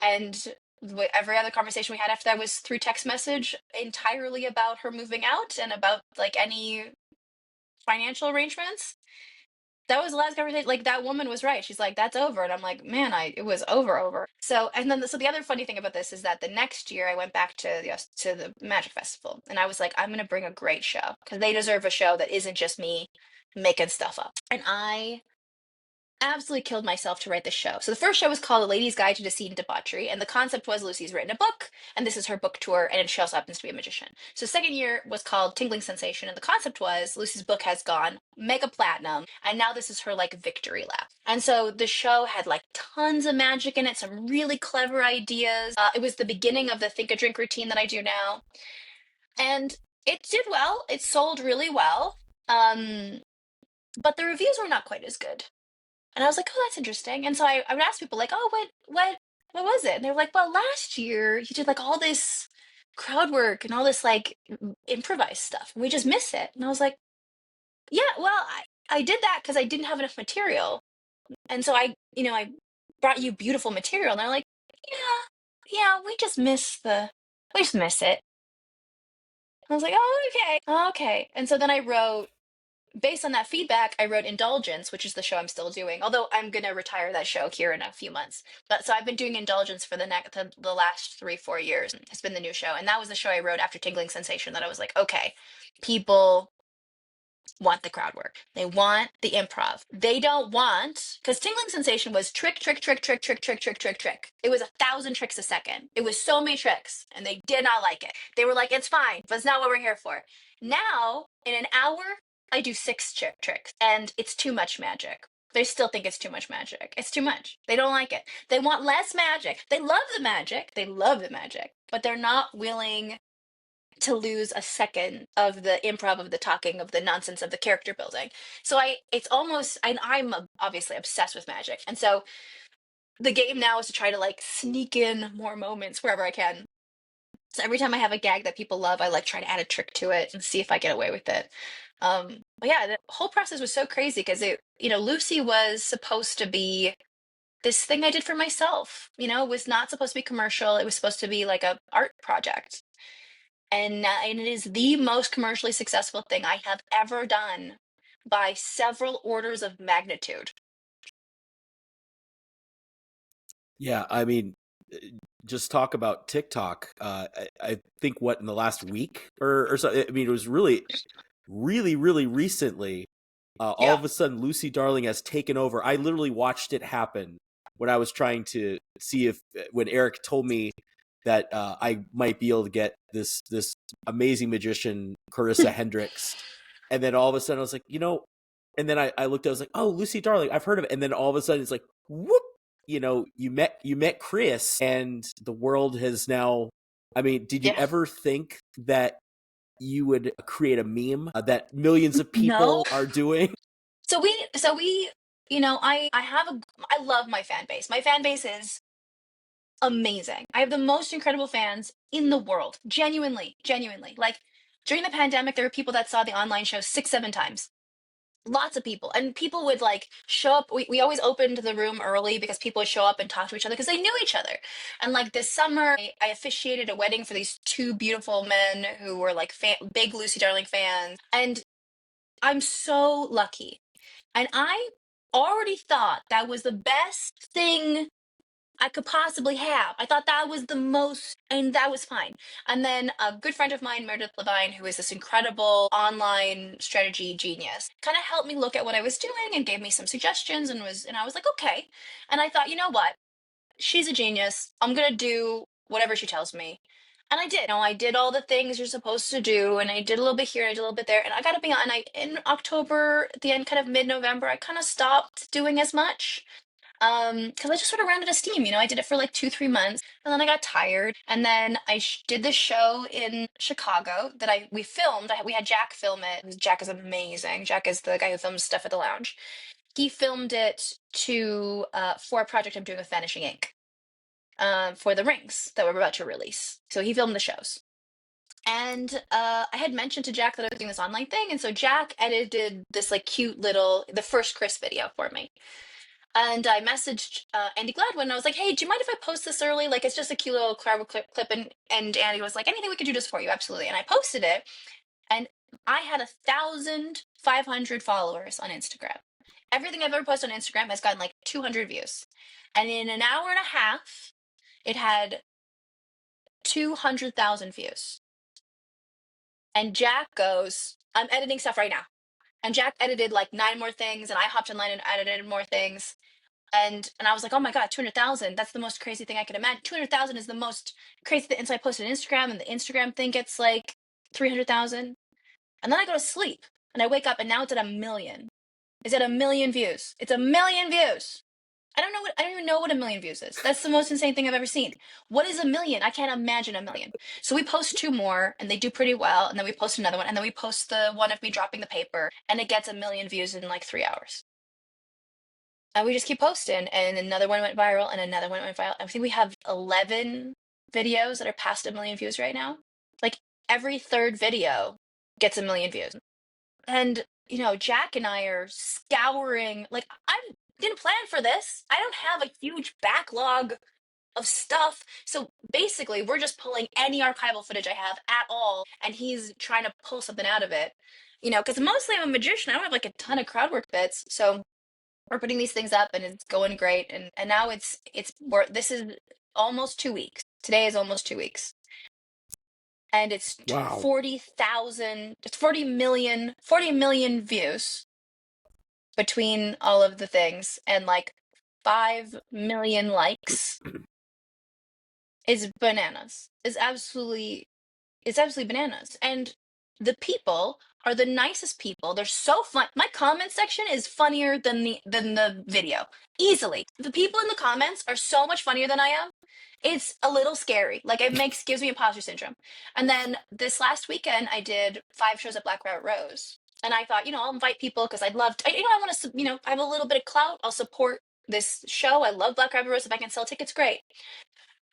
And every other conversation we had after that was through text message, entirely about her moving out and about like any financial arrangements. That was the last conversation. Like that woman was right. She's like, that's over. And I'm like, man, it was over. So, and then, so the other funny thing about this is that the next year I went back to the Magic Festival, and I was like, I'm going to bring a great show because they deserve a show that isn't just me making stuff up. And I absolutely killed myself to write this show. So the first show was called A Lady's Guide to Deceit and Debauchery, and the concept was Lucy's written a book, and this is her book tour, and she also happens to be a magician. So the second year was called Tingling Sensation, and the concept was Lucy's book has gone mega platinum, and now this is her like victory lap. And so the show had like tons of magic in it, some really clever ideas. It was the beginning of the Think a Drink routine that I do now, and it did well. It sold really well. Um, but the reviews were not quite as good. And I was like, oh, that's interesting. And so I would ask people like, oh, what was it? And they were like, well, last year you did like all this crowd work and all this like improvised stuff. And we just miss it. And I was like, yeah, well, I did that because I didn't have enough material. And so I brought you beautiful material. And they're like, yeah, we just miss it. I was like, oh, okay. And so then I wrote, based on that feedback, I wrote Indulgence, which is the show I'm still doing. Although I'm gonna retire that show here in a few months. But so I've been doing Indulgence for the last 3-4 years. It's been the new show, and that was the show I wrote after Tingling Sensation. That I was like, okay, people want the crowd work. They want the improv. They don't want, because Tingling Sensation was trick, trick, trick, trick, trick, trick, trick, trick, trick. It was 1,000 tricks a second. It was so many tricks, and they did not like it. They were like, it's fine, but it's not what we're here for. Now, in an hour, I do 6 tricks, and it's too much magic. They still think it's too much magic. It's too much. They don't like it. They want less magic. They love the magic. They love the magic, but they're not willing to lose a second of the improv, of the talking, of the nonsense, of the character building. So it's almost, and obviously obsessed with magic. And so the game now is to try to like sneak in more moments wherever I can. So every time I have a gag that people love, I like try to add a trick to it and see if I get away with it. But yeah, the whole process was so crazy because Lucy was supposed to be this thing I did for myself. It was not supposed to be commercial. It was supposed to be like a art project. And it is the most commercially successful thing I have ever done by several orders of magnitude. Yeah, I mean, just talk about TikTok. I think what in the last week or so. I mean, it was really, really, really recently. All Yeah. of a sudden, Lucy Darling has taken over. I literally watched it happen when I was trying to see if when Eric told me that I might be able to get this amazing magician Carissa Hendrix, and then all of a sudden I was like, and then I looked, I was like, oh, Lucy Darling, I've heard of it, and then all of a sudden it's like, whoop, you met Chris, and the world has now. I mean, did you Yeah. ever think that you would create a meme that millions of No. people are doing? So we, I love my fan base. My fan base is amazing. I have the most incredible fans in the world. Genuinely, genuinely. Like during the pandemic, there were people that saw the online show 6, 7 times. Lots of people, and people would like show up. We always opened the room early because people would show up and talk to each other because they knew each other. And like this summer I officiated a wedding for these 2 beautiful men who were like big Lucy Darling fans, and I'm so lucky. And I already thought that was the best thing I could possibly have. I thought that was the most, and that was fine. And then a good friend of mine, Meredith Levine, who is this incredible online strategy genius, kind of helped me look at what I was doing and gave me some suggestions, and I was like, okay. And I thought, you know what? She's a genius. I'm gonna do whatever she tells me. And I did. I did all the things you're supposed to do, and I did a little bit here, and I did a little bit there. And I gotta be honest, in October, at the end, kind of mid-November, I kind of stopped doing as much because I just sort of ran out of steam. I did it for like 2-3 months, and then I got tired, and then I did this show in Chicago that we filmed. We had Jack film it. Jack is amazing. Jack is the guy who films stuff at the lounge. He filmed it for a project I'm doing with Vanishing Ink, for the rings that we're about to release. So he filmed the shows. And I had mentioned to Jack that I was doing this online thing, and so Jack edited this like cute little the first Chris video for me. And I messaged Andy Gladwin, and I was like, "Hey, do you mind if I post this early? Like, it's just a cute little Carver clip." And Andy was like, "Anything we could do just for you, absolutely." And I posted it, and I had 1,500 followers on Instagram. Everything I've ever posted on Instagram has gotten like 200 views, and in an hour and a half, it had 200,000 views. And Jack goes, "I'm editing stuff right now." And Jack edited like 9 more things, and I hopped online and edited more things. And I was like, oh my God, 200,000. That's the most crazy thing I could imagine. 200,000 is the most crazy thing. And so I posted on Instagram, and the Instagram thing gets like 300,000. And then I go to sleep, and I wake up, and now it's at 1 million. It's at 1 million views. It's 1 million views. I don't even know what a million views is. That's the most insane thing I've ever seen. What is a million? I can't imagine a million. So we post two more and they do pretty well, and then we post another one, and then we post the one of me dropping the paper, and it gets a million views in like 3 hours. And we just keep posting, and another one went viral, and another one went viral. I think we have 11 videos that are past a million views right now. Like every third video gets a million views. And, Jack and I are scouring. Like, I didn't plan for this. I don't have a huge backlog of stuff. So basically, we're just pulling any archival footage I have at all, and he's trying to pull something out of it. Because mostly I'm a magician. I don't have like a ton of crowd work bits. So we're putting these things up and it's going great. And now this is almost 2 weeks. Today is almost 2 weeks. And it's Wow. 40,000, it's 40 million views between all of the things, and like 5 million likes. Is bananas. It's absolutely bananas. And the people are the nicest people. They're so fun. My comment section is funnier than the video. Easily. The people in the comments are so much funnier than I am. It's a little scary. Like, gives me imposter syndrome. And then this last weekend I did 5 shows at Black Rabbit Rose. And I thought, I'll invite people because I want to, I have a little bit of clout. I'll support this show. I love Black Rabbit Rose. If I can sell tickets, great.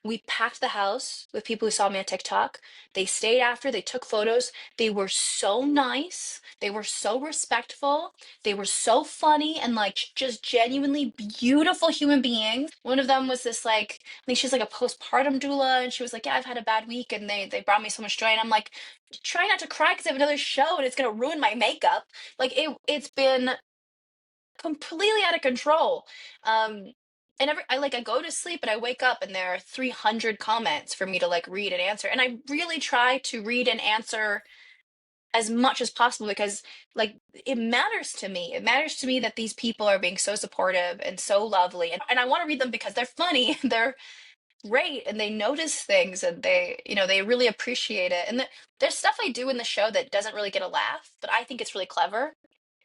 We packed the house with people who saw me on TikTok. They stayed after, they took photos. They were so nice. They were so respectful. They were so funny and like just genuinely beautiful human beings. One of them was this like, I think she's like a postpartum doula, and she was like, yeah, I've had a bad week and they brought me so much joy. And I'm like, try not to cry because I have another show and it's gonna ruin my makeup. Like it's been completely out of control. And I go to sleep and I wake up and there are 300 comments for me to like read and answer. And I really try to read and answer as much as possible because like it matters to me. It matters to me that these people are being so supportive and so lovely. And I want to read them because they're funny, they're great, and they notice things, and they really appreciate it. And there's stuff I do in the show that doesn't really get a laugh, but I think it's really clever.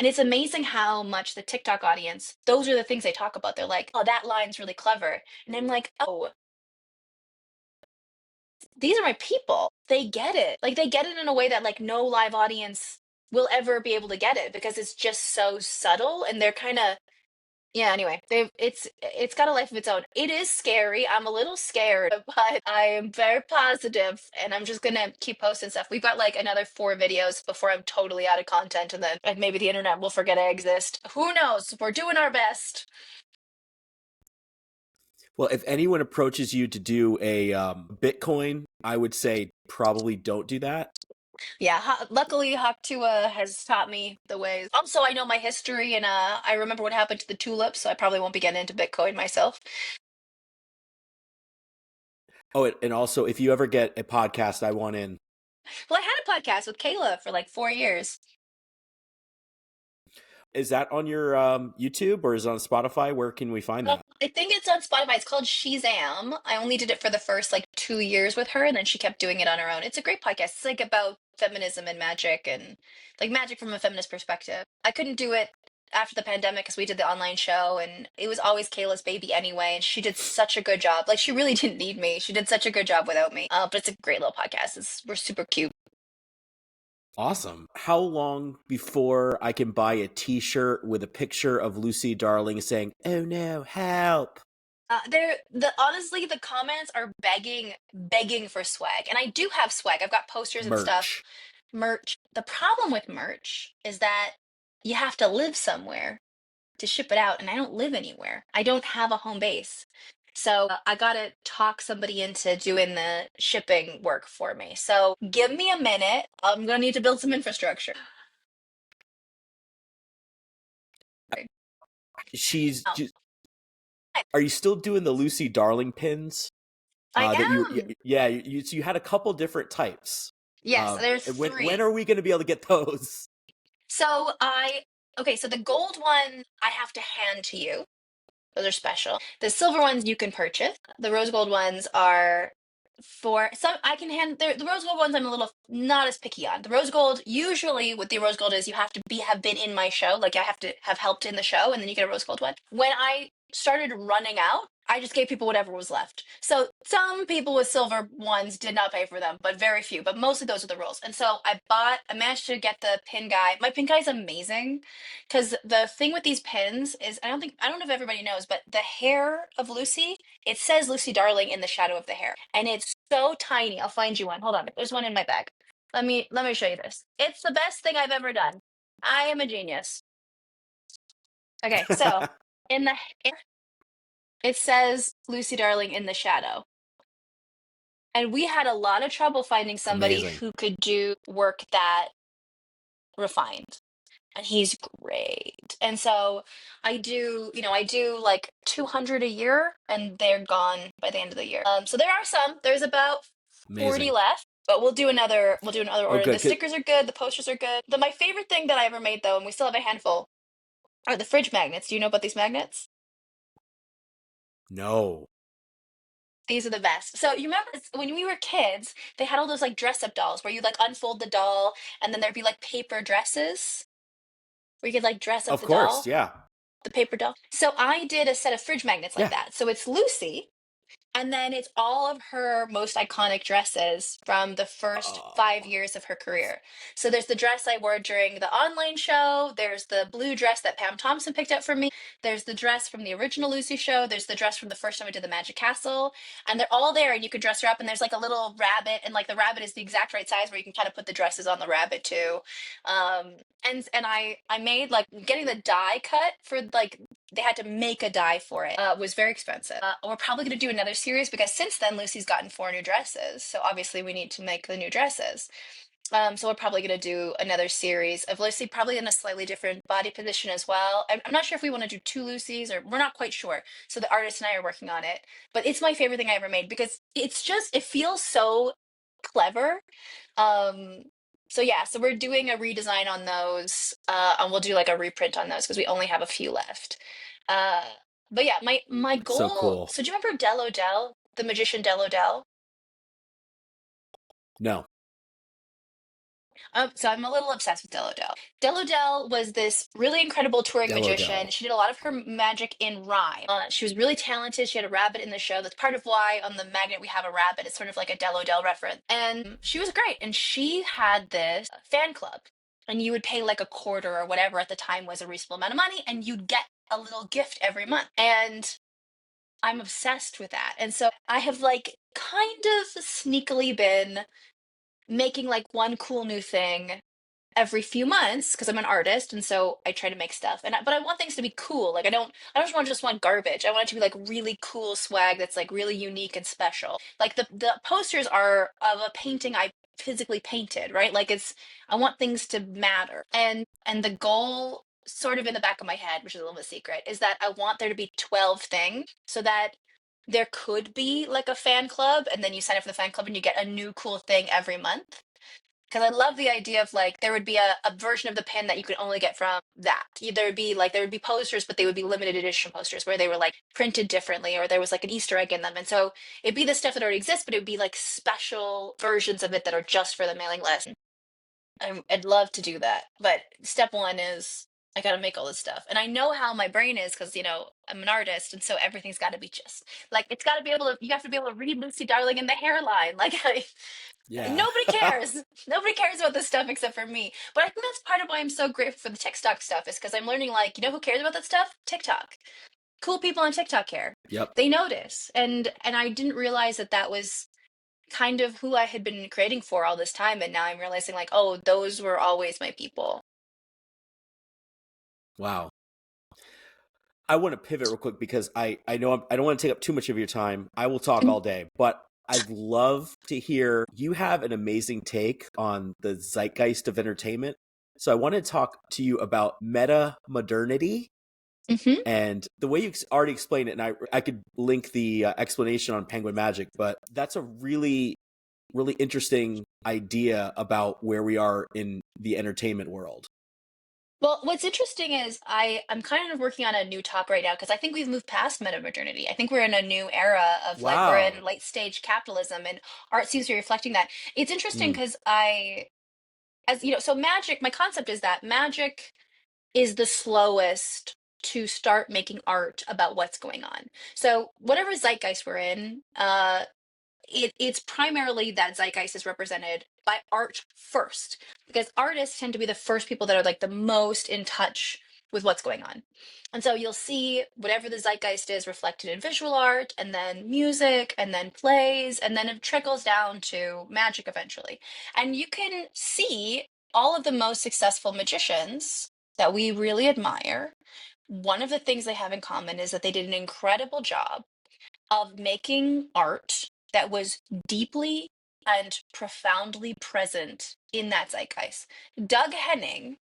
And it's amazing how much the TikTok audience, those are the things they talk about. They're like, oh, that line's really clever. And I'm like, oh, these are my people. They get it. Like, they get it in a way that, like, no live audience will ever be able to get it because it's just so subtle. And they're kind of, yeah, anyway, it's got a life of its own. It is scary. I'm a little scared, but I am very positive, and I'm just gonna keep posting stuff. We've got like another 4 videos before I'm totally out of content, and then like, maybe the internet will forget I exist. Who knows? We're doing our best. Well, if anyone approaches you to do a Bitcoin, I would say probably don't do that. Yeah, luckily Haktua has taught me the ways. Also, I know my history, and I remember what happened to the tulips, so I probably won't be getting into Bitcoin myself. Oh, and also, if you ever get a podcast, I want in. Well, I had a podcast with Kayla for like 4 years. Is that on your YouTube or is it on Spotify? Where can we find Well, that? I think it's on Spotify. It's called Shazam. I only did it for the first like 2 years with her, and then she kept doing it on her own. It's a great podcast. It's like about feminism and magic, and like magic from a feminist perspective. I couldn't do it after the pandemic because we did the online show, and it was always Kayla's baby anyway, and she did such a good job. Like, she really didn't need me. She did such a good job without me. But it's a great little podcast. We're super cute. Awesome. How long before I can buy a T-shirt with a picture of Lucy Darling saying, "Oh no, help"? Honestly, the comments are begging for swag, and I do have swag. I've got posters and stuff, Merch. merch. The problem with merch is that you have to live somewhere to ship it out, and I don't live anywhere. I don't have a home base. So I gotta talk somebody into doing the shipping work for me. So give me a minute. I'm gonna need to build some infrastructure. She's Oh, just, are you still doing the Lucy Darling pins? I That you, am. yeah, so you had a couple different types. Yes, there's And when three. are we going to be able to get those? So okay, so the gold one I have to hand to you. Those are special. The silver ones you can purchase. The rose gold ones are for some. I can hand the rose gold ones. I'm a little not as picky on. The rose gold, usually with the rose gold, is you have to have been in my show. Like, I have to have helped in the show, and then you get a rose gold one. When I started running out, I just gave people whatever was left. So some people with silver ones did not pay for them, but very few. But mostly those are the rules. And so I managed to get the pin guy. My pin guy is amazing because the thing with these pins is I don't know if everybody knows, but the hair of Lucy, it says Lucy Darling in the shadow of the hair. And it's so tiny. I'll find you one. Hold on. There's one in my bag. Let me show you this. It's the best thing I've ever done. I am a genius. Okay, so in the it says Lucy Darling in the shadow. And we had a lot of trouble finding somebody Amazing. who could do work that refined. And he's great. And so I do like 200 a year and they're gone by the end of the year. So there's about 40 Amazing. left, but we'll do another Oh, order. The good. stickers are good, the posters are good. My favorite thing that I ever made though, and we still have a handful, are the fridge magnets. Do you know about these magnets? No. These are the best. So you remember when we were kids, they had all those like dress up dolls where you like unfold the doll and then there'd be like paper dresses where you could like dress up Of the course. doll, Yeah. the paper doll. So I did a set of fridge magnets like Yeah. that. So it's Lucy, and then it's all of her most iconic dresses from the first Oh, 5 years of her career. So there's the dress I wore during the online show. There's the blue dress that Pam Thompson picked up for me. There's the dress from the original Lucy show. There's the dress from the first time I did the Magic Castle. And they're all there and you can dress her up. And there's like a little rabbit. And like the rabbit is the exact right size where you can kind of put the dresses on the rabbit too. And I made like getting the die cut for like they had to make a die for it was very expensive. We're probably going to do another series because since then Lucy's gotten 4 new dresses, so obviously we need to make the new dresses. So we're probably going to do another series of Lucy, probably in a slightly different body position as well. I'm not sure if we want to do 2 Lucys or we're not quite sure. So the artist and I are working on it, but it's my favorite thing I ever made because it feels so clever. um so yeah, so we're doing a redesign on those, and we'll do like a reprint on those because we only have a few left. Uh, but yeah, my so goal. cool. So do you remember Del O'Dell, the magician Del O'Dell? No. So I'm a little obsessed with Del O'Dell. Del O'Dell was this really incredible touring Dello magician. Dell. She did a lot of her magic in rhyme. She was really talented. She had a rabbit in the show. That's part of why on the magnet we have a rabbit. It's sort of like a Del O'Dell reference. And she was great. And she had this fan club. And you would pay like a quarter or whatever at the time was a reasonable amount of money, and you'd get a little gift every month. And I'm obsessed with that. And so I have like kind of sneakily been making like one cool new thing every few months because I'm an artist and so I try to make stuff. But I want things to be cool. Like I don't just want garbage. I want it to be like really cool swag that's like really unique and special. Like the posters are of a painting I physically painted, right? Like I want things to matter. And the goal sort of in the back of my head, which is a little bit secret, is that I want there to be 12 things so that there could be like a fan club and then you sign up for the fan club and you get a new cool thing every month, because I love the idea of like there would be a version of the pin that you could only get from that. There would be posters, but they would be limited edition posters where they were like printed differently, or there was like an Easter egg in them. And so it'd be the stuff that already exists, but it would be like special versions of it that are just for the mailing list. I'd love to do that, but step one is I got to make all this stuff, and I know how my brain is because I'm an artist, and so everything's got to be just like it's got to be able to. You have to be able to read Lucy Darling in the hairline, like Yeah. nobody cares. Nobody cares about this stuff except for me. But I think that's part of why I'm so grateful for the TikTok stuff is because I'm learning like, who cares about that stuff? TikTok. Cool people on TikTok care. Yep. They notice. And I didn't realize that that was kind of who I had been creating for all this time. And now I'm realizing like, oh, those were always my people. Wow. I want to pivot real quick because I know I don't want to take up too much of your time. I will talk all day, but I'd love to hear you have an amazing take on the zeitgeist of entertainment. So I want to talk to you about meta modernity Mm-hmm. and the way you already explained it. And I could link the explanation on Penguin Magic, but that's a really, really interesting idea about where we are in the entertainment world. Well, what's interesting is I'm kind of working on a new top right now because I think we've moved past meta modernity. I think we're in a new era of like we're in Wow. late stage capitalism and art seems to be reflecting that. It's interesting Mm, because so magic, my concept is that magic is the slowest to start making art about what's going on. So whatever zeitgeist we're in, it's primarily that zeitgeist is represented by art first, because artists tend to be the first people that are like the most in touch with what's going on. And so you'll see whatever the zeitgeist is reflected in visual art, and then music, and then plays, and then it trickles down to magic eventually. And you can see all of the most successful magicians that we really admire. One of the things they have in common is that they did an incredible job of making art that was deeply and profoundly present in that zeitgeist. Doug Henning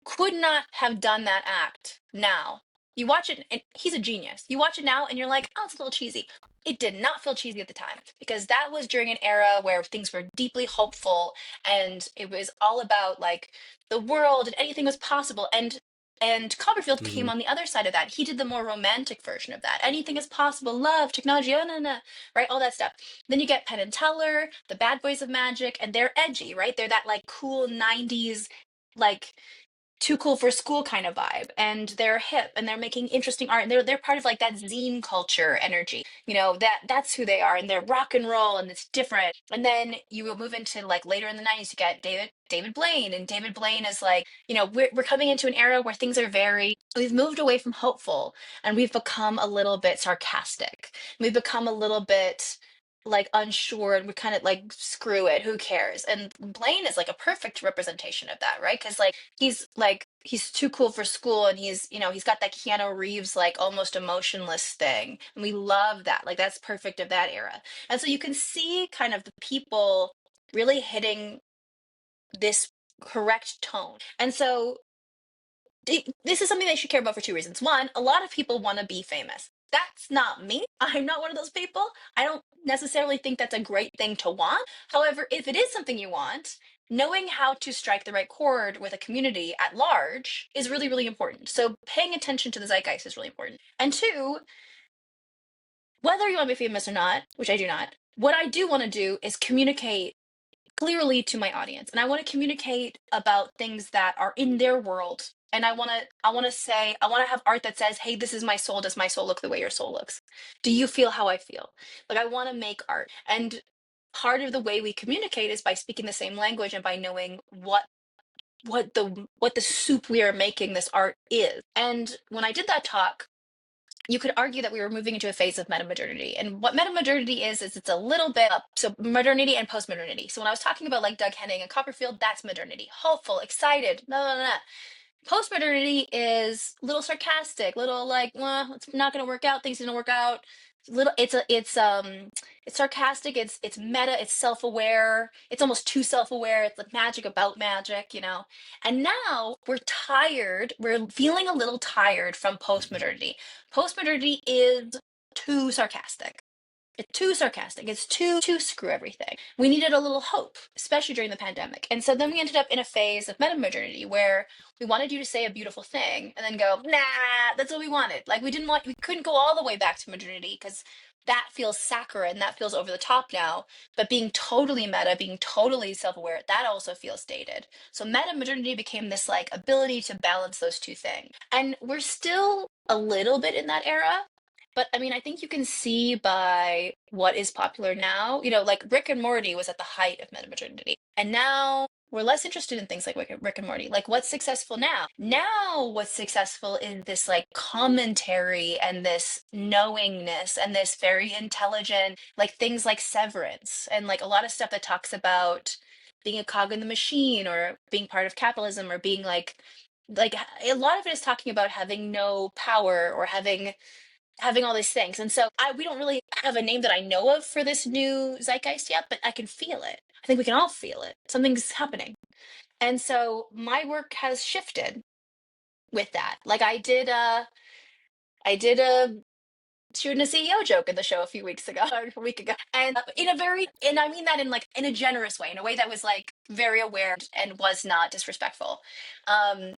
could not have done that act now. You watch it, and he's a genius. You watch it now, and you're like, oh, it's a little cheesy. It did not feel cheesy at the time, because that was during an era where things were deeply hopeful, and it was all about like the world and anything was possible. And Copperfield came Mhm. on the other side of that. He did the more romantic version of that. Anything is possible, love, technology, oh, no, no, right? All that stuff. Then you get Penn and Teller, the bad boys of magic, and they're edgy, right? They're that like cool 90s, like too cool for school kind of vibe, and they're hip and they're making interesting art, and they're part of like that zine culture energy, that's who they are, and they're rock and roll and it's different. And then you will move into like later in the 90s, you get David Blaine, and David Blaine is like, we're coming into an era where things are we've moved away from hopeful, and we've become a little bit sarcastic. We've become a little bit like unsure, and we're kind of like, screw it, who cares? And Blaine is like a perfect representation of that, right? Because he's too cool for school, and he's got that Keanu Reeves like almost emotionless thing, and we love that. Like that's perfect of that era. And so you can see kind of the people really hitting this correct tone. And so this is something they should care about for two reasons. One, a lot of people want to be famous. That's not me. I'm not one of those people. I don't necessarily think that's a great thing to want. However, if it is something you want, knowing how to strike the right chord with a community at large is really, really important. So paying attention to the zeitgeist is really important. And two, whether you want to be famous or not, which I do not, what I do want to do is communicate clearly to my audience, and I want to communicate about things that are in their world. And I want to have art that says, hey, this is my soul. Does my soul look the way your soul looks? Do you feel how I feel? Like, I want to make art, and part of the way we communicate is by speaking the same language and by knowing what the soup we are making this art is. And when I did that talk, you could argue that we were moving into a phase of metamodernity. And what metamodernity is it's a little bit up. So modernity and postmodernity. So when I was talking about like Doug Henning and Copperfield, that's modernity. Hopeful, excited, no, no, no. Post-modernity is a little sarcastic, little like, well, it's not going to work out. Things didn't work out. Little, it's sarcastic. It's meta. It's self-aware. It's almost too self-aware. It's like magic about magic. And now we're tired. We're feeling a little tired from post-modernity. Post-modernity is too sarcastic. It's too sarcastic. It's too screw everything. We needed a little hope, especially during the pandemic. And so then we ended up in a phase of metamodernity where we wanted you to say a beautiful thing and then go, nah, that's what we wanted. Like we couldn't go all the way back to modernity because that feels saccharine, that feels over the top now. But being totally meta, being totally self-aware, that also feels dated. So meta modernity became this like ability to balance those two things. And we're still a little bit in that era, but I mean, I think you can see by what is popular now, like Rick and Morty was at the height of metamodernity. And now we're less interested in things like Rick and Morty. Like, what's successful now? Now, what's successful is this like commentary and this knowingness and this very intelligent, like things like Severance and like a lot of stuff that talks about being a cog in the machine or being part of capitalism or being like a lot of it is talking about having no power or having all these things. And so we don't really have a name that I know of for this new zeitgeist yet, but I can feel it. I think we can all feel it. Something's happening. And so my work has shifted with that. Like I did a shooting a CEO joke in the show a few weeks ago, or a week ago, and and I mean that in like in a generous way, in a way that was like very aware and was not disrespectful,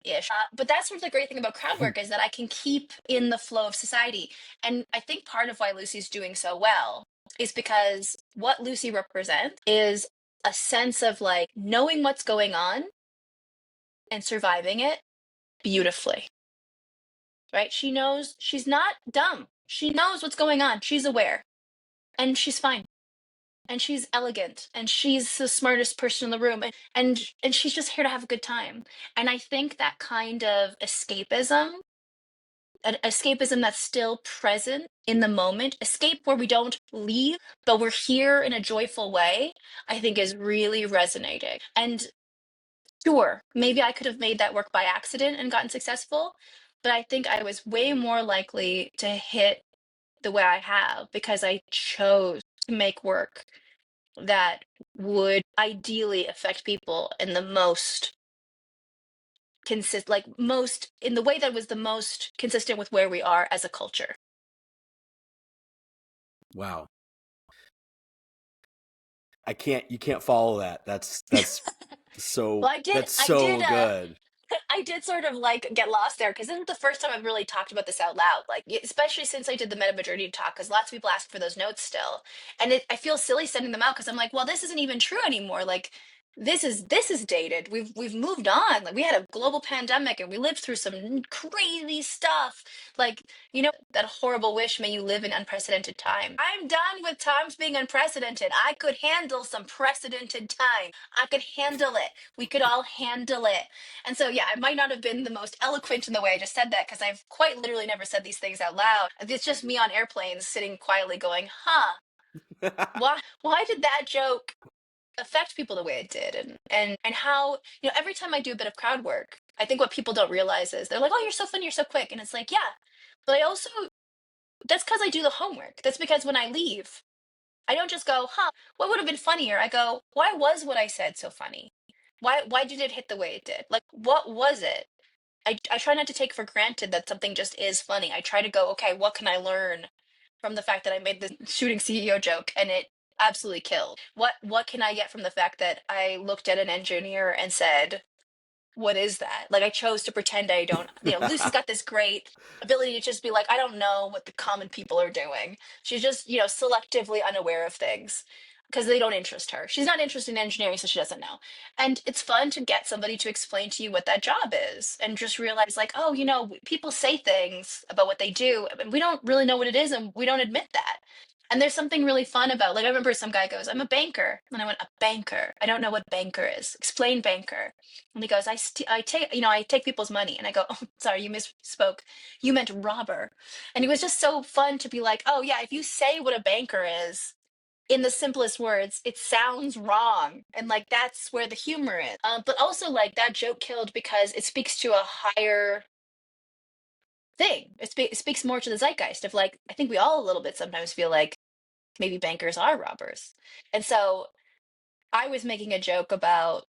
ish. But that's sort of the great thing about crowd work is that I can keep in the flow of society, and I think part of why Lucy's doing so well is because what Lucy represents is a sense of like knowing what's going on and surviving it beautifully. right? She knows, she's not dumb. She knows what's going on. She's aware, and she's fine. And she's elegant, and she's the smartest person in the room, and she's just here to have a good time. And I think that kind of escapism, an escapism that's still present in the moment, escape where we don't leave, but we're here in a joyful way, I think is really resonating. And sure, maybe I could have made that work by accident and gotten successful, but I think I was way more likely to hit the way I have because I chose to make work that would ideally affect people in the most most in the way that was the most consistent with where we are as a culture. Wow. You can't follow that. That's Well, so, I did, that's so good. I did sort of like get lost there because this is the first time I've really talked about this out loud. Like, especially since I did the meta majority talk, because lots of people ask for those notes still, and I feel silly sending them out because I'm like, well, this isn't even true anymore. Like, this is dated. We've moved on. Like, we had a global pandemic and we lived through some crazy stuff. Like, that horrible wish, may you live in unprecedented time. I'm done with times being unprecedented. I could handle some precedented time. I could handle it. We could all handle it. And so, yeah, I might not have been the most eloquent in the way I just said that because I've quite literally never said these things out loud. It's just me on airplanes sitting quietly going, huh, why did that joke affect people the way it did? And how, every time I do a bit of crowd work, I think what people don't realize is they're like, oh, you're so funny, you're so quick. And it's like, yeah, but I also, that's because I do the homework. That's because when I leave, I don't just go, huh, what would have been funnier? I go, why was what I said so funny? Why did it hit the way it did? Like, what was it? I try not to take for granted that something just is funny. I try to go, okay, what can I learn from the fact that I made the shooting CEO joke and it absolutely killed? What can I get from the fact that I looked at an engineer and said, what is that? Like, I chose to pretend I don't, Lucy's got this great ability to just be like, I don't know what the common people are doing. She's just, selectively unaware of things because they don't interest her. She's not interested in engineering, so she doesn't know. And it's fun to get somebody to explain to you what that job is and just realize, like, oh, people say things about what they do, and we don't really know what it is, and we don't admit that. And there's something really fun about, like, I remember some guy goes, I'm a banker. And I went, a banker? I don't know what banker is. Explain banker. And he goes, I take, I take people's money. And I go, oh, sorry, you misspoke. You meant robber. And it was just so fun to be like, oh, yeah, if you say what a banker is in the simplest words, it sounds wrong. And like, that's where the humor is. But also, like, that joke killed because it speaks to a higher thing. It speaks more to the zeitgeist of, like, I think we all a little bit sometimes feel like maybe bankers are robbers. And so I was making a joke about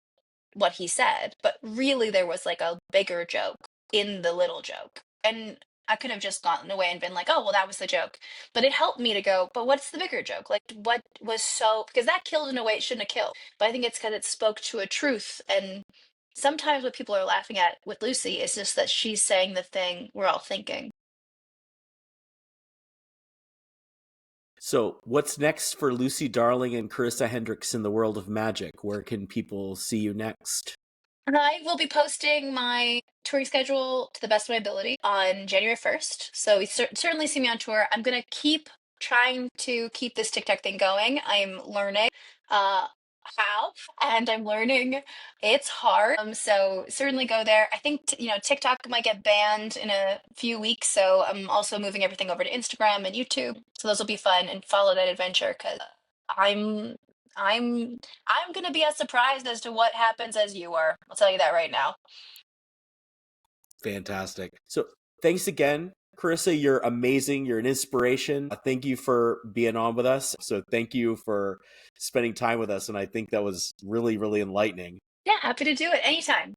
what he said, but really there was like a bigger joke in the little joke. And I could have just gotten away and been like, oh, well, that was the joke. But it helped me to go, but what's the bigger joke? Like, what was so, because that killed in a way it shouldn't have killed. But I think it's because it spoke to a truth. And sometimes what people are laughing at with Lucy is just that she's saying the thing we're all thinking. So, what's next for Lucy Darling and Carissa Hendricks in the world of magic? Where can people see you next? I will be posting my touring schedule to the best of my ability on January 1st. So you certainly see me on tour. I'm going to keep trying to keep this TikTok thing going. I'm learning how, and I'm learning it's hard. So certainly go there. I think, TikTok might get banned in a few weeks. So I'm also moving everything over to Instagram and YouTube. So those will be fun, and follow that adventure because I'm I'm I'm gonna be as surprised as to what happens as you are. I'll tell you that right now. Fantastic. So, thanks again, Carissa. You're amazing. You're an inspiration. Thank you for being on with us. So, thank you for spending time with us. And I think that was really, really enlightening. Yeah, happy to do it anytime.